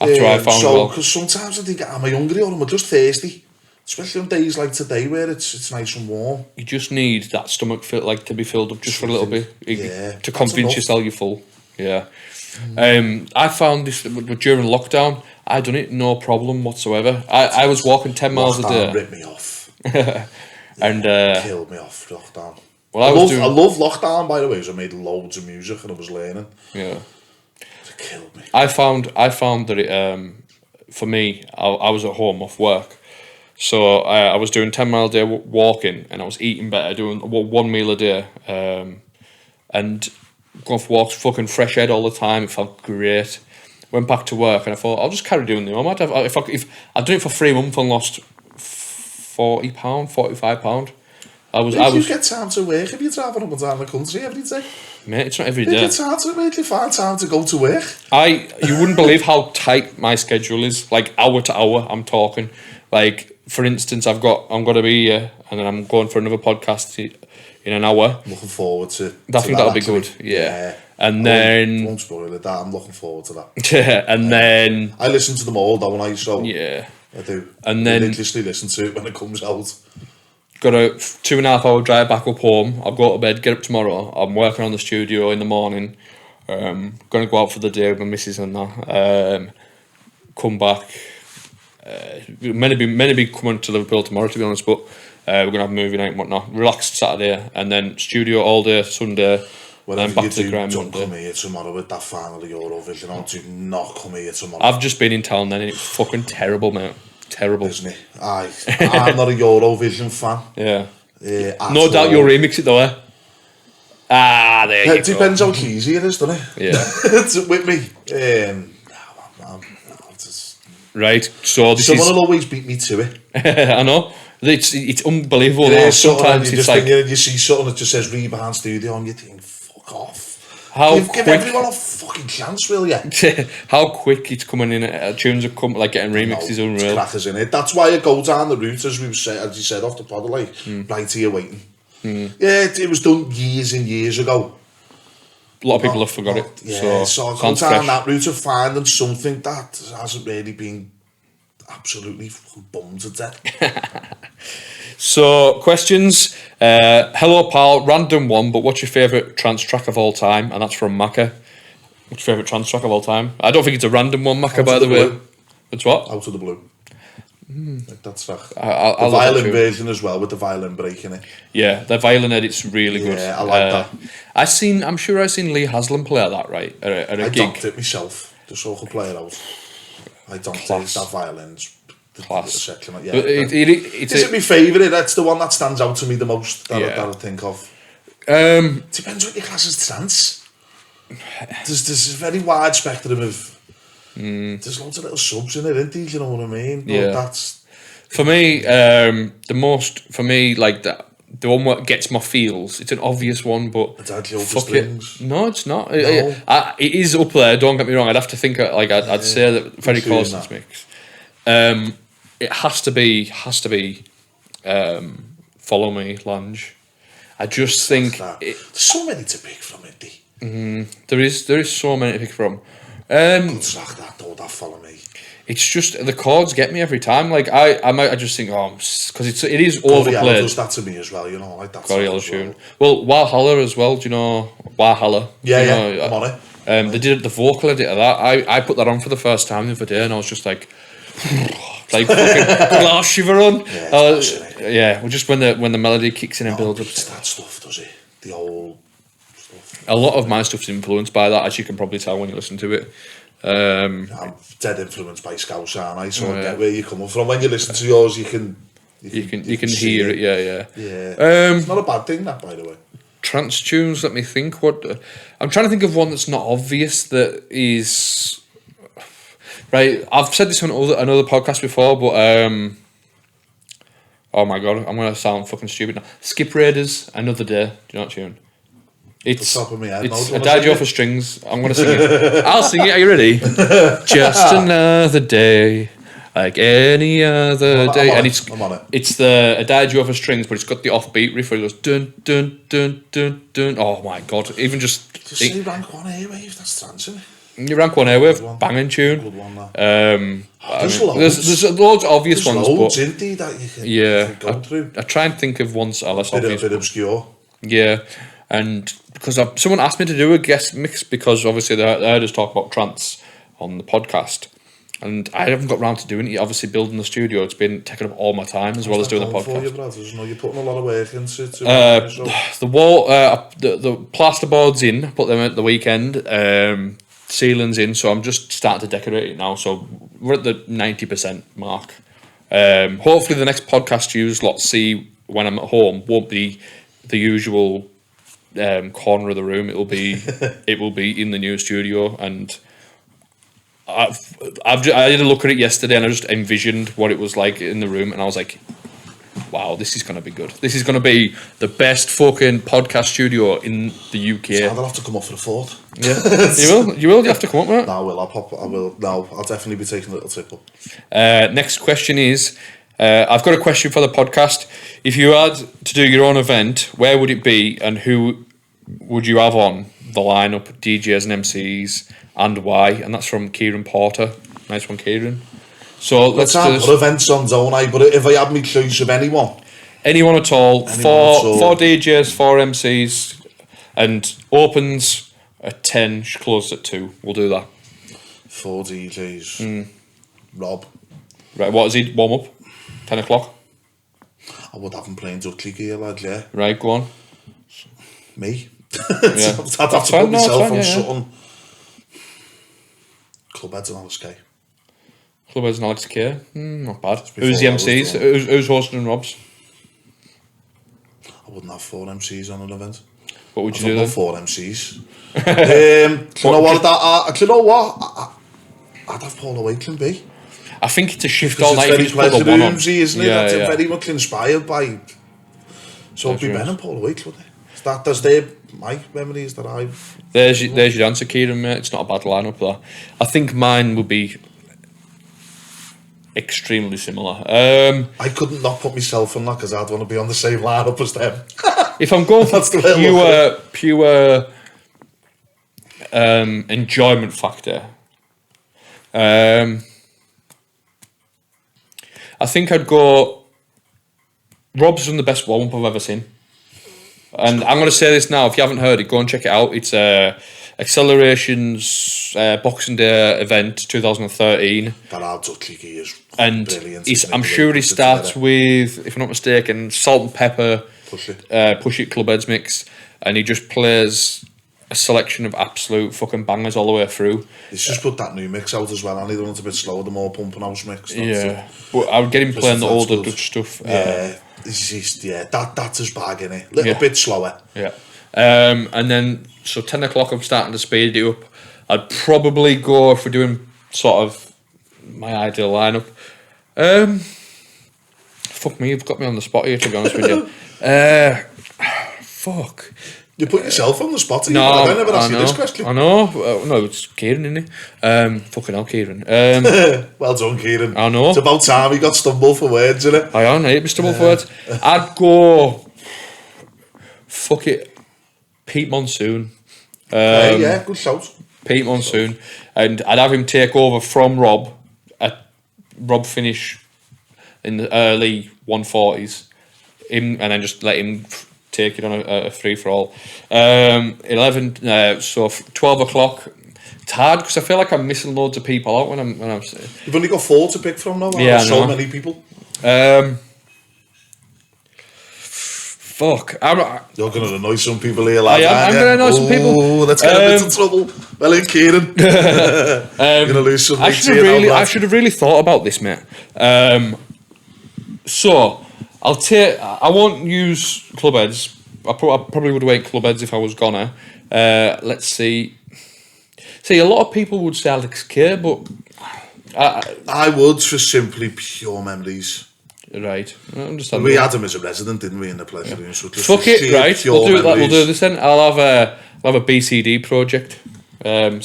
That's what I found well. Because sometimes I think, am I hungry or am I just thirsty? Especially on days like today where it's nice and warm. You just need that stomach to be filled up just for a little bit. To convince yourself you're full. Yeah. I found this during lockdown. I done it no problem whatsoever. I was walking 10 miles a day. Lockdown ripped me off. And killed me off, lockdown. Well, I love lockdown, by the way, so I made loads of music and I was learning. Yeah. It killed me. I found that it, for me, I was at home off work. So I was doing 10 mile a day walking, and I was eating better, doing one meal a day, and going for walks, fucking fresh head all the time. It felt great. Went back to work, and I thought I'll just carry doing the home. If I done it for 3 months and lost £40, £45. I was. You get time to work if you're travelling up and down the country every day. Mate, it's not every day. You find time to go to work. You wouldn't believe how tight my schedule is. Like hour to hour, I'm talking. Like, for instance, I'm going to be here, and then I'm going for another podcast in an hour. I'm looking forward to I think that'll be good. Yeah. And then... Won't spoil it, I'm looking forward to that. Yeah, and then... I listen to them all, don't I? So yeah. I do. And then... religiously listen to it when it comes out. Got a 2.5 hour drive back up home. I'll go to bed, get up tomorrow. I'm working on the studio in the morning. Going to go out for the day with my missus and that. Come back... Many be coming to Liverpool tomorrow, to be honest, but we're going to have a movie night and whatnot. Relaxed Saturday, and then studio all day Sunday, and then back to the grind Monday. Don't come here tomorrow with that final of Eurovision. Do not come here tomorrow. I've just been in town then, and it's fucking terrible, mate. Terrible. Isn't it? I'm not a Eurovision fan. Yeah. No doubt you'll remix it though, eh? There you go. It depends how cheesy it is, doesn't it? Yeah. It's with me. Right, so someone will always beat me to it. I know. It's unbelievable now. Sometimes you it's like... you see something that just says Rebahan Studio and you think, fuck off. Give everyone a fucking chance, will you? How quick it's coming in, tunes are coming, like getting remixed is unreal. Crackers in it. That's why I go down the route, as you said off the pod, like, right here waiting. Yeah, it was done years and years ago. A lot of people have forgot it. Yeah, so I go down that route of finding something that hasn't really been absolutely bummed to death. So, questions. Hello, pal. Random one, but what's your favourite trance track of all time? And that's from Macca. What's your favourite trance track of all time? I don't think it's a random one, Macca, by the way. It's what? Out of the Blue. Like that track. I the violin version as well, with the violin breaking it. Yeah, the violin edit's really good. Yeah, I like that. I'm sure I've seen Lee Haslam play at that, right? At a gig. I dunked it myself, just so I could play it out. I dunked that violin's class. Section, yeah. But it's my favourite. That's the one that stands out to me the most that I think of. Depends what your class is trance. There's a very wide spectrum of. There's loads of little subs in it, isn't there? You know what I mean? But yeah. That's for me. Like the one that gets my feels. It's an obvious one, but fuck it. No, it's not. No. It is up there. Don't get me wrong. I'd have to think. I'd say that very close to this mix. It has to be. Follow Me, Lange. I just think there's so many to pick from it. There is so many to pick from. Good track that Follow Me. It's just the chords get me every time. Like I just think, because it is overplayed. Does that to me as well, you know, like that. Goriella tune. Well, Walhalla as well. Do you know Walhalla? Yeah, I'm on it. They did the vocal edit of that. I put that on for the first time the other day, and I was just like, like fucking glass shiver on. Yeah, well, just when the melody kicks in and builds up. It's that stuff, does it? The old stuff. A lot of my stuff's influenced by that, as you can probably tell when you listen to it. I'm dead influenced by Scouse, aren't I? So I get where you're coming from. When you listen to yours, you can hear it. Yeah. It's not a bad thing, that, by the way. Trance tunes. Let me think. I'm trying to think of one that's not obvious. That is right. I've said this on another podcast before, but oh my god, I'm gonna sound fucking stupid now. Skip Raiders, Another Day. Do you know that tune? It's the top of my head. It's Adagio for strings. I'm gonna sing it. I'll sing it. Are you ready? Just another day, like any other day, and I'm on it. It's the Adagio for strings, but it's got the offbeat riff where it goes dun dun dun dun dun. Oh my god! Even just say rank one airwave. That's dancing. You rank one airwave, banging tune. Good one, that. There's loads of obvious ones, loads, but isn't there, that you can go through. I try and think of ones that are less obvious. Bit obscure. Yeah, and because someone asked me to do a guest mix because obviously they heard us talk about trance on the podcast, and I haven't got round to doing it. Obviously, building the studio, it's been taking up all my time as well as doing the podcast. You, brothers? No, you're putting a lot of work into it. The wall, the plasterboard's in. I put them at the weekend. Ceiling's in, so I'm just starting to decorate it now. So we're at the 90% mark. Hopefully, the next podcast you lot see when I'm at home won't be the usual corner of the room. It will be in the new studio, and I had a look at it yesterday, and I just envisioned what it was like in the room, and I was like, wow, this is going to be good. This is going to be the best fucking podcast studio in the UK. So I'll have to come up for the fourth. Yeah, you will. You have to come up with it. No, I will. I'll definitely be taking a little tip up. Next question is, I've got a question for the podcast. If you had to do your own event, where would it be, and who would you have on the lineup, DJs and MCs, and why? And that's from Kieran Porter. Nice one, Kieran. So let's do events on, don't I? But if I had my choice of anyone at all, four DJs, 4 MCs, and opens at 10, closes at 2. We'll do that. 4 DJs. Rob. Right, what is he warm up? 10 o'clock? I would have him playing Dudley gear, lad, yeah. Right, go on. Me? Yeah. I'd have to put myself on something. Clubheads and Alice K. Clubheads and Alex K. Not bad. Who's the MCs? Who's hosting and Rob's? I wouldn't have 4 MCs on an event. What would you do then? 4 MCs. Do you know what? I'd have Paula Wakeling be. I think it's a shift all night. It's very pleasure roomsy, isn't it? That's very much inspired by. So it'd be Ben and Paula Wakeling, wouldn't it? That's their my memories that I've... There's your answer, Kieran, mate. It's not a bad lineup, though. I think mine would be extremely similar. I couldn't not put myself on that because I'd want to be on the same lineup as them. If I'm going for pure enjoyment factor, I think I'd go... Rob's done the best warm-up I've ever seen. And I'm going to say this now, if you haven't heard it, go and check it out. It's Acceleration's Boxing Day event 2013. That hard touchy is and brilliant. I'm sure he starts with, if I'm not mistaken, Salt and Pepper, Push It Club Heads mix, and he just plays a selection of absolute fucking bangers all the way through. He's just put that new mix out as well, and the one's a bit slower, the more pumping house mix. Yeah, but I would get him playing the older Dutch stuff. Yeah, that's his bag, innit? Little bit slower. Yeah. And then, so 10 o'clock I'm starting to speed it up. I'd probably go, if we're doing sort of my ideal lineup. Fuck me, you've got me on the spot here, to be honest with you. Fuck. You put yourself on the spot. No, I never asked you this question. I know. No, it's Kieran, isn't it? Fucking hell, Kieran. Well done, Kieran. I know. It's about time he got stumbled for words, innit? I hate me stumble for words. I'd go... Fuck it. Pete Monsoon. Yeah, good shout. Pete Monsoon. And I'd have him take over from Rob. Rob finish in the early 140s. And then just let him... take it on a free-for-all. 12 o'clock. It's hard because I feel like I'm missing loads of people out when I'm You've only got 4 to pick from now. Yeah, so many people. Fuck. You're going to annoy some people here, lad. I'm going to annoy some people. Oh, let's get a bit of trouble. Well in, Kieran. You're going to lose some. I should have really thought about this, mate. So... I won't use club heads. I probably would wait club heads if I was gonna. Let's see. See, a lot of people would say Alex K, but I would for simply pure memories. Right, I understand. We had him as a resident, didn't we, in the pleasure room? So fuck it, right? We'll do that. We'll do this then. I'll have a BCD project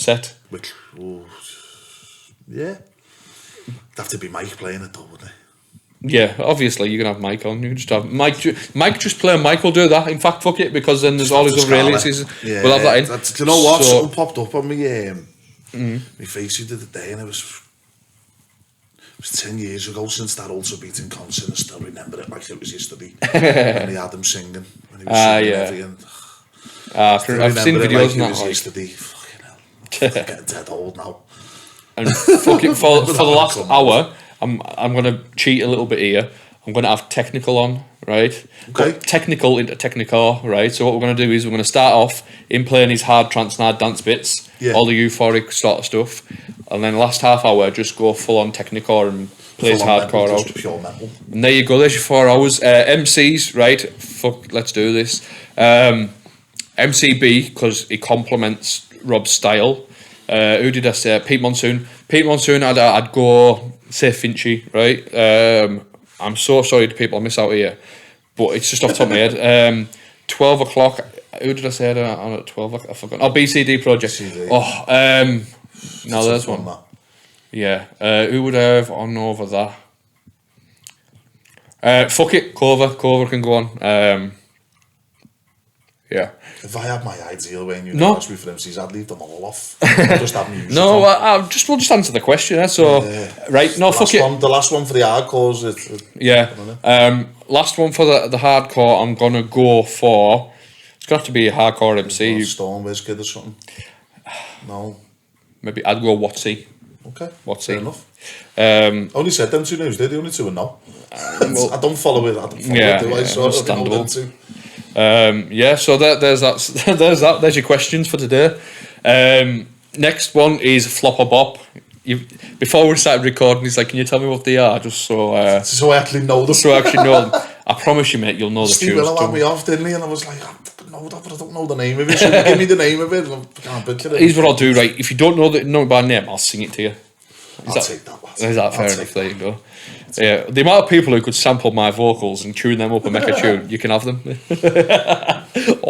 set. Which, yeah, it'd have to be Mike playing it though, wouldn't it? Yeah, obviously you can have Mike on. You can just have Mike just play Mike will do that. In fact, fuck it, because then there's all his other aliases. Yeah, we'll have that in. Do you know what? Something popped up on me. My face the other day, and it was 10 years ago since that ultra beating concert. I still remember it like it was yesterday. When he had him singing. When he was singing everything. I've seen videos like now. It was yesterday. Fucking hell. I'm getting dead old now. And fuck it, for the last hour. I'm going to cheat a little bit here. I'm going to have technical on, right? Okay. But technical into technical, right? So what we're going to do is we're going to start off in playing his hard trance and hard dance bits, all the euphoric sort of stuff, and then last half hour just go full on technical and play his hardcore out. Just pure metal. And there you go. There's your 4 hours. MCs, right? Fuck, let's do this. MCB because he complements Rob's style. Who did I say? Pete Monsoon. Pete Monsoon. I'd go. Say Finchy, right? I'm so sorry to people I miss out here, but it's just off the top of my head. 12 o'clock. Who did I say on at 12 o'clock? I forgot. Oh, BCD Project. BCD. Oh, no, there's one. Yeah. Who would I have on over that? Fuck it, Cover can go on. Yeah. If I had my ideal way and you asked me for MCs, I'd leave them all off. Just have music. No, we'll just answer the question. Right, no, fuck it. The last one for the hardcores. Last one for the hardcore. I'm gonna go for. It's gonna have to be a hardcore MC. Storm Wizkid or something. No. Maybe I'd go Watsy. Okay. Watsy. Fair enough. Only said them 2 names. They're the only 2 and no. I don't follow it. Do I? So understandable. So there's that. There's your questions for today. Next one is Flop or Bop. Before we started recording, he's like, "Can you tell me what they are?" Just so I actually know them. So I actually know them. I promise you, mate, you'll know the tunes. Steve Willow had me off, didn't he? And I was like, I know that, but I don't know the name of it. So you give me the name of it. I can't picture it. Here's what I'll do, right? If you don't know it by name, I'll sing it to you. I'll take that. Is that fair enough? There you go. Yeah, the amount of people who could sample my vocals and tune them up and make a tune, you can have them.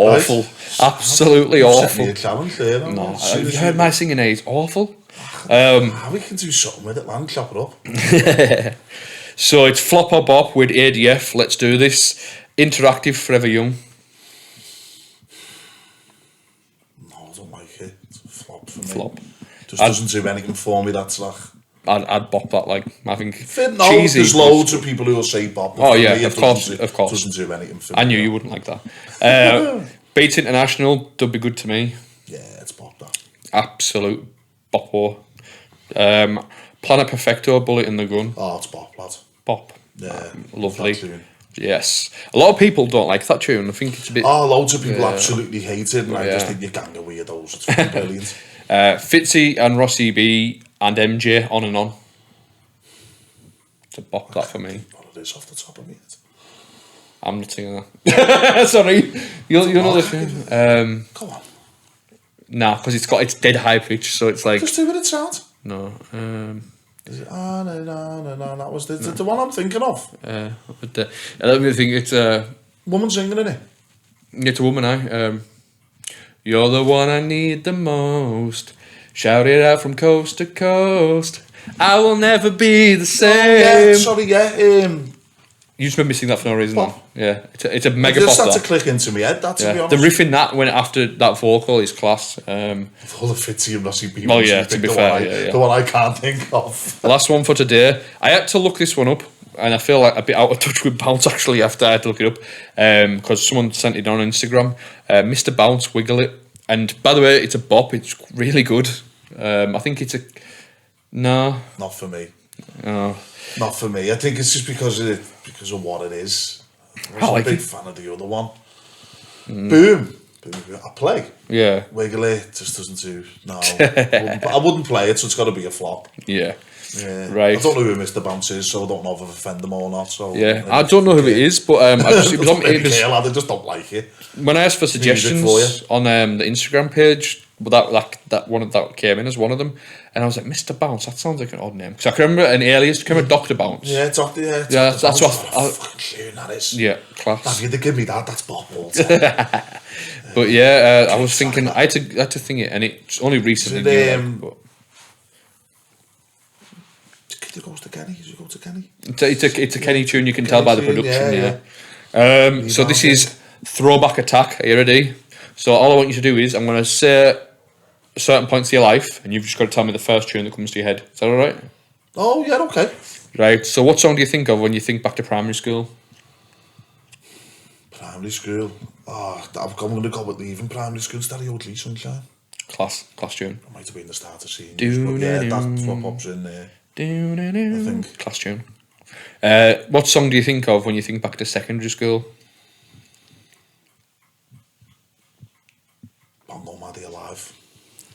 awful. Absolutely Set me awful. a challenge there. No, have you heard my singing age? Awful. We can do something with it, man. Chop it up. So it's Flop or Bop with ADF. Let's do this. Interactive, Forever Young. No, I don't like it. It's a flop for me. Flop. Just doesn't do anything for me, that's like... I'd bop that, like, I think No, cheesy. there's loads of people who will say bop. Oh, yeah, me, of course. Doesn't do anything for me. I knew you wouldn't like that. Beats International, Don't Be Good to Me. Yeah, it's bop, that. Absolute boppo. Planet Perfecto, Bullet in the Gun. Oh, it's bop, lad. Bop. Yeah. Lovely. That tune. Yes. A lot of people don't like that tune. I think it's a bit... Oh, loads of people absolutely hate it, and I just Yeah. think you're gang of weirdos. It's fucking brilliant. Fitzy and Rossi B and MJ, On and On. It's a bop, that for me. What it is off the top of me. I'm not singing that. Sorry. You'll know the tune. Come on. Nah, because it's dead high pitch, so it's like... Just do what it sounds. No. Is it, no, that was the one I'm thinking of. But, I don't really think it's a... Woman singing in it. It's a woman, You're the one I need the most. Shout it out from coast to coast. I will never be the same. You just made me sing that for no reason. Pop. Yeah, it's a mega It pop. just had to That. click into my head, that, to be Yeah. honest. The riff in that when after that vocal is class. All the Fitzy and Rossi people. Oh, yeah, to be fair, The one I can't think of. Last one for today. I had to look this one up, and I feel like a bit out of touch with Bounce actually after I had to look it up, because someone sent it on Instagram. Mr. Bounce, Wiggle It, and by the way, it's a bop. It's really good. I think it's a no. Not for me. Oh. Not for me. I think it's just because of what it is. I like was a big it. fan of the other one. Boom. I play. Yeah. Wiggle It just doesn't do. No, I wouldn't play it, so it's got to be a flop. Yeah. Yeah. Right. I don't know who Mr. Bounce is, so I don't know if I've offended them or not. So Yeah, I don't know who it is, but I just, it was on. It was, I just don't like it. when I asked for suggestions for you. on the Instagram page, that one that came in as one of them, and I was like, Mr. Bounce, that sounds like an odd name because I can remember an alias, can remember Dr. Bounce. Yeah, it's off the Yeah, that's what fucking tune that is. Yeah, If class. you'd give me that, that's Bob all the time. But yeah, I was thinking I had to think it, and it's only recently. Is it, new, like, but It goes to Kenny. Does it go to Kenny? it's a Kenny tune. You can tell by the Kenny tune, production. yeah, Yeah. So this is Throwback Attack. Are you ready? So all I want you to do is I'm going to say certain points of your life, and you've just got to tell me the first tune that comes to your head. Is that all right? Oh, yeah, okay. Right. So what song do you think of when you think back to primary school? Primary school. Oh, I'm going to go with leaving primary school. Stereo Lee Sunshine. Class tune. I might have been the start of seeing. But yeah, that's what pops in there. I think. Class tune. What song do you think of when you think back to secondary school? Bongo Maddie Alive.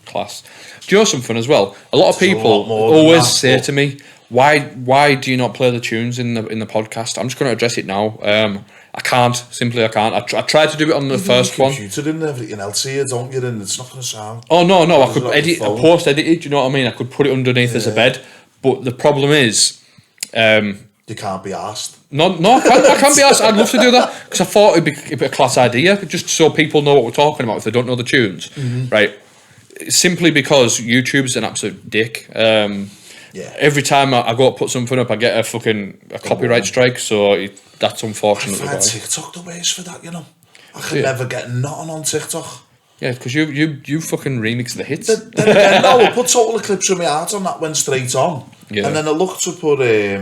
Class. Do you know something as well? A lot of There's a people lot more than always that, say but- to me, "Why do you not play the tunes in the podcast?" I'm just going to address it now. I can't. Simply, I can't. I tried to do it on the first one. Computer and everything else here, don't you? And it's not going to sound. Oh no! I could Is it on edit, your phone? post edit it. Do you know what I mean? I could put it underneath as a bed. But the problem is, You can't be asked. no, I can't be asked. I'd love to do that because I thought it'd be a class idea, just so people know what we're talking about if they don't know the tunes, right? Simply because YouTube's an absolute dick. Yeah. Every time I go to put something up, I get a copyright strike. So that's unfortunate. I find TikTok the worst for that, you know. I can never get nothing on TikTok. Yeah, because you fucking remix the hits. Then again, no, I put Total Eclipse of My Heart on, that went straight on. Yeah. And then I looked to put, it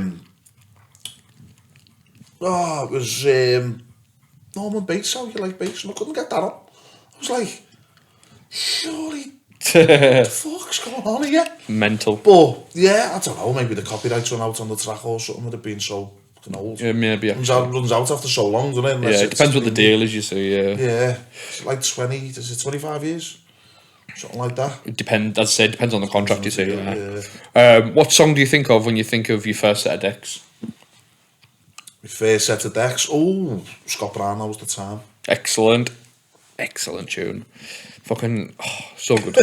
was Norman Bates, How You Like Bates, and I couldn't get that on. I was like, surely, what the fuck's going on here? Mental. But, yeah, I don't know, maybe the copyrights run out on the track or something, would have been so fucking old. Yeah, maybe. Runs out after so long, doesn't it? Unless Yeah, it it's depends what the been- deal is. You see, yeah. Yeah, it's like 25 years? Something like that. It depends. As I said, depends on the contract. You see. Yeah. What song do you think of when you think of your first set of decks? My first set of decks. Oh, Scott Brown, was the time. Excellent tune. Fucking so good.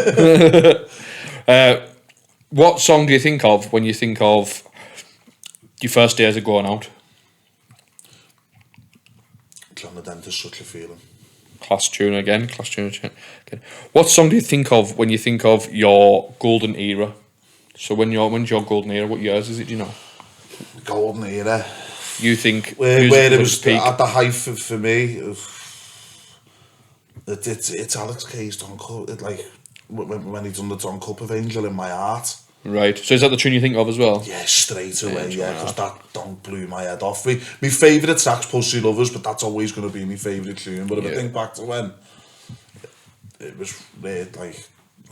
What song do you think of when you think of your first days of going out? John the Dentist, Such a Feeling. Class tune again. What song do you think of when you think of your golden era? So when's your golden era? What years is it? Do you know? Golden era. You think where it was peak? at the height for me? It's Alex K's Don Cup. Like when he done the Don Cup of Angel in My Heart. Right. So is that the tune you think of as well? Yeah, straight away. Yeah, because that don't blew my head off. My favourite track's Pussy Lovers, but that's always going to be my favourite tune. But if I think back to when it was like,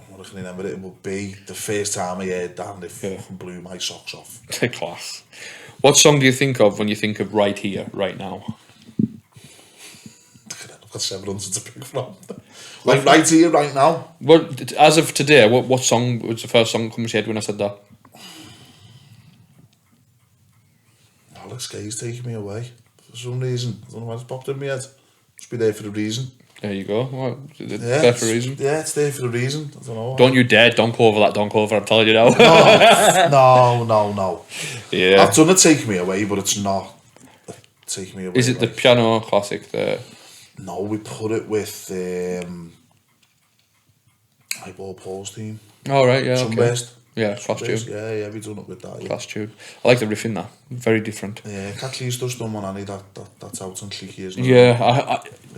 what I can remember, it would be the first time I heard that, and it fucking blew my socks off. Class. What song do you think of when you think of Right Here, Right Now? I've got 700 to pick from. Like Right Here, Right Now. Well, as of today, what song was the first song that comes to your head when I said that? Alex Gay's Taking Me Away. For some reason. I don't know why it's popped in my head. Must be there for a reason. There you go. What? There for a reason? Yeah, it's there for a reason. I don't know. Don't you dare donk over that donk over, I'm telling you now. No. Yeah. I've done a Take Me Away, but it's not Take Me Away. Is it the piano classic there? No, we put it with Eyeball Paul's team. Oh, right, yeah. Sunburst. Okay. Yeah, class tune. Yeah, we done it with that. Yeah. Class tune. I like the riff in that. Very different. Yeah, Kathleen's just done one, Annie. That's out on Cheeky, isn't it?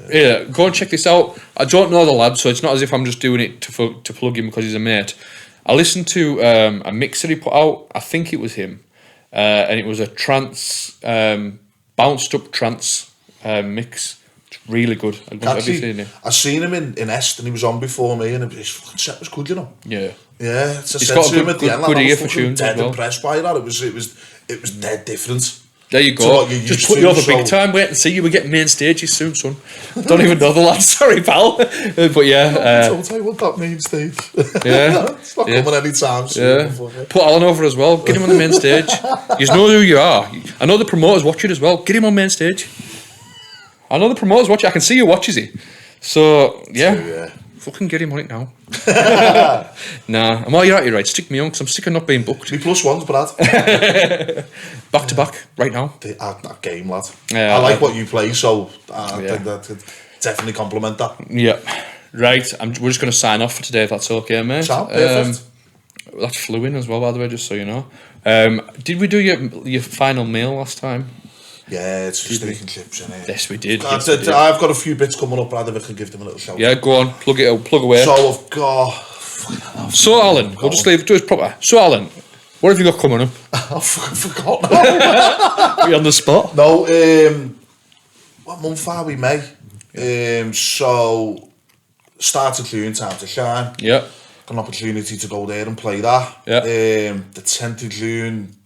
Yeah, go and check this out. I don't know the lad, so it's not as if I'm just doing it to plug him because he's a mate. I listened to a mix that he put out. I think it was him. And it was a trance, bounced up trance mix. It's really good. Have you seen it? I seen him in Est, and he was on before me, and his fucking set was good, you know. Yeah. Yeah, it's He's got a good ear for tunes as well. Impressed by that. It was dead different. There you go. Just put you over big time. Wait and see. You will get main stages soon, son. Don't even know the lad. Sorry, pal. But yeah. I'll tell you what, that main stage. Yeah. It's not coming anytime soon. Yeah. Put Alan over as well. Get him on the main stage. You know who you are. I know the promoters watch it as well. Get him on main stage. I know the promoters watch it. I can see who watches it. So, yeah. True, yeah. Fucking get him on it now. Nah, I'm all you're at you right. Stick me on because I'm sick of not being booked. Me +1s, Brad. Back to back, right now. That game, lad. Yeah, I like what you play, so I think that could definitely compliment that. Yeah. Right, we're just going to sign off for today if that's okay, mate. Perfect. That flew in as well, by the way, just so you know. Did we do your final meal last time? Yeah, it's just steak and chips, isn't it? Yes, we did. I've got a few bits coming up, Brad, if I can give them a little shout. Yeah, go on, plug away. So I've got... So Alan, we'll just leave it to us proper. So Alan, what have you got coming up? I've fucking forgotten now. Are you on the spot? No, what month are we, May? So, started June, Time to Shine. Yeah. Got an opportunity to go there and play that. Yeah. The 10th of June,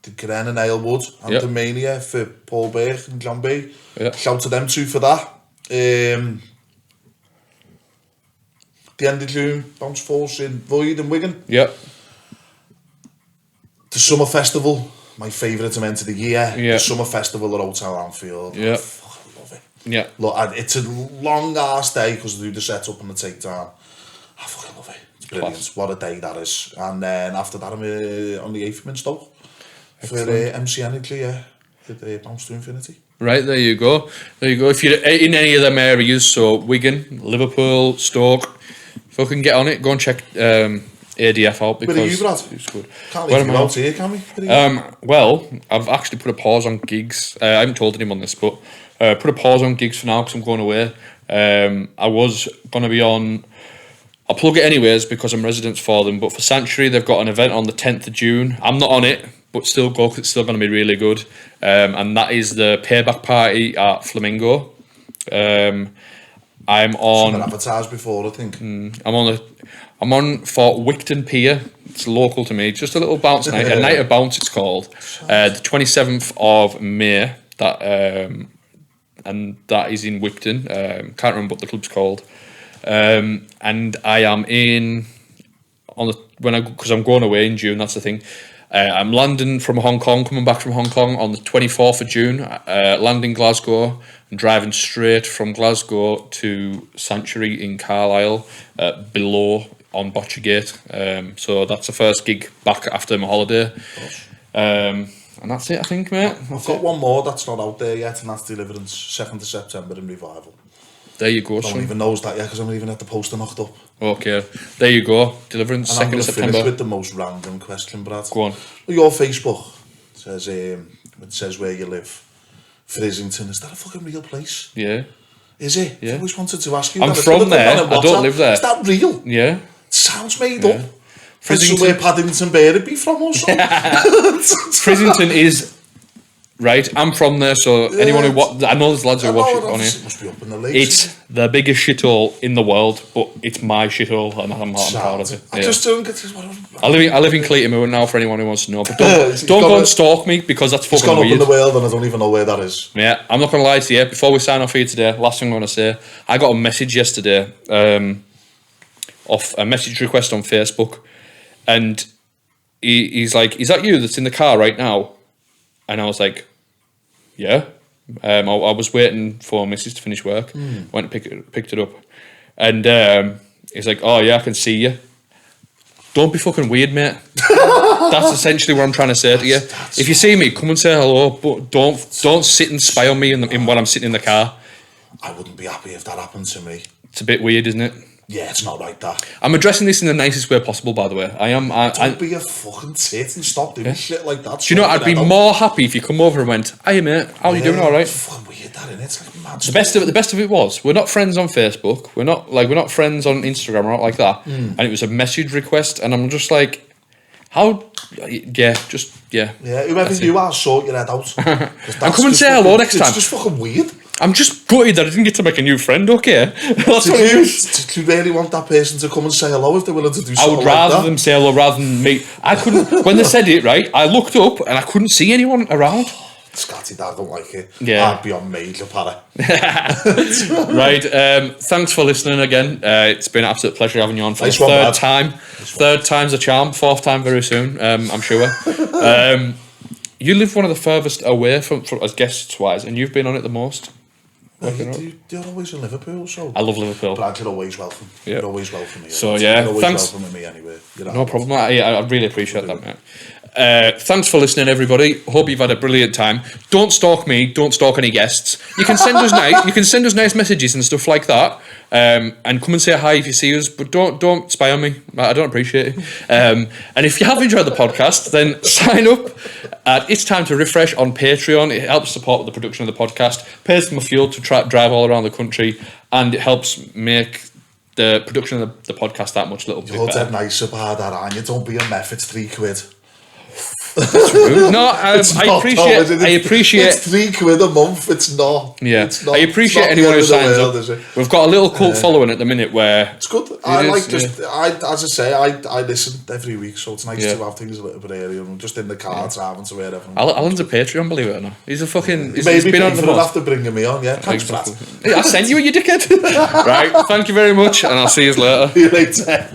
the Gren and Aylwood and the Mania for Paul Burke and John B. Yeah. Shout to them two for that. The end of June, Bounce Force in Void and Wigan. Yeah. The Summer Festival, my favourite event of the year. Yeah. The Summer Festival at Hotel Anfield. Yeah. I fucking love it. Yeah. Look, it's a long ass day because they do the setup and the takedown. I fucking love it. It's brilliant. Class. What a day that is. And then after that, I'm on the 8th in Stoke for MC Energy, the Bounce to Infinity. Right, there you go. If you're in any of them areas, so Wigan, Liverpool, Stoke, fucking get on it. Go and check ADF out because Where are you, Brad? It's good. Can't leave you out here, can we? Well, I've actually put a pause on gigs. I haven't told anyone this, but put a pause on gigs for now because I'm going away. I was going to be on... I'll plug it anyways because I'm residents for them, but for Sanctuary, they've got an event on the 10th of June. I'm not on it, but still go because it's still going to be really good. And that is the payback party at Flamingo. I'm on... Something advertised before, I think. I'm on for Wigton Pier. It's local to me. Just a little bounce night. A night of bounce, it's called. The 27th of May. That and that is in Wigton. Can't remember what the club's called. And I am in on the because I'm going away in June. That's the thing. I'm landing from Hong Kong, coming back from Hong Kong on the 24th of June. Landing Glasgow and driving straight from Glasgow to Sanctuary in Carlisle, below on Botchergate. So that's the first gig back after my holiday. And that's it, I think, mate. I've got one more that's not out there yet, and that's Deliverance, 2nd of September in Revival. There you go, No one son. even knows that yet because I'm even at the poster knocked up. Okay, there you go. Delivering And I'm 2nd going of to finish September. with the most random question, Brad. Go on. Your Facebook it says where you live. Frizzington, is that a fucking real place? Yeah. Is it? Yeah. I always wanted to ask you. I'm that. from there. I I don't live there. Is that real? Yeah. It sounds made up. Frizzington- Somewhere Paddington Bear would be from or something. Frizzington is right. I'm from there, so anyone who I know there's lads who watch it on It here. must be up in the lakes. It's the biggest shithole in the world, but it's my shithole, and I'm proud of it. I Yeah. just don't get this. I live in Clayton now. For anyone who wants to know, but It's don't go gone- and stalk me because that's It's fucking gone up in weird. the world and I don't even know where that is. Yeah, I'm not gonna lie to you. Before we sign off here today, last thing I'm gonna say, I got a message yesterday, off a message request on Facebook, and he's like, "Is that you that's in the car right now?" And I was like, "Yeah." I was waiting for Mrs. to finish work. Went and picked it up, and he's like, "Oh yeah, I can see you." Don't be fucking weird, mate. That's essentially what I'm trying to say to you. If you see me, come and say hello, but don't sit and spy on me in when I'm sitting in the car. I wouldn't be happy if that happened to me. It's a bit weird, isn't it? Yeah, it's not like that. I'm addressing this in the nicest way possible, by the way. I am. Don't be a fucking tit and stop doing shit like that. Do you know? I'd be more happy if you come over and went, "Hey mate, how you doing? All right." It's fucking weird, that, innit? It's like mad. The best of it was we're not friends on Facebook. We're not friends on Instagram or not like that. And it was a message request, and I'm just like, how? Yeah, just yeah. Yeah, whoever you are, sort your head out. And come and say hello next time. It's just fucking weird. I'm just gutted that I didn't get to make a new friend. Okay, that's what it is. Do you really want that person to come and say hello if they're willing to do I something would like rather that? them say hello rather than me. I couldn't. When they said it, right, I looked up and I couldn't see anyone around. Scatty Dad don't like it. Yeah. I'd be on major para. Right. Thanks for listening again. It's been an absolute pleasure having you on for Nice the one, third lad. time. Third time's a charm. Fourth time very soon. I'm sure. You live one of the furthest away from as guests wise, and you've been on it the most. You're always in Liverpool, so. I love Liverpool. Brad, you're always welcome. Yeah. You're always welcome here. So, yeah, You're always thanks. welcome with me anyway. No problem. I really appreciate that, mate. Thanks for listening, everybody. Hope you've had a brilliant time. Don't stalk me. Don't stalk any guests. You can send us nice messages and stuff like that. And come and say hi if you see us, but don't spy on me. I don't appreciate it. And if you have enjoyed the podcast, then sign up at It's Time to Refresh on Patreon. It helps support the production of the podcast, pays for my fuel to drive all around the country, and it helps make the production of the podcast that much little bit You're better. dead nice about that, aren't you? Don't be a meth, it's £3. No, I appreciate. It's £3 a month. It's not. Yeah, it's not, I appreciate it's not the anyone who end of the signs world, up. is it? We've got a little cult following at the minute where It's good. As I say, I listen every week, so it's nice to have things a little bit earlier. I'm just in the car driving to wherever. Alan's a Patreon, believe it or not. He's a fucking. He's Maybe been on pay the for it most. after bringing me on. Yeah, thanks, Exactly. Brad. I sent you, you dickhead. Right, thank you very much, and I'll see you later. See you later.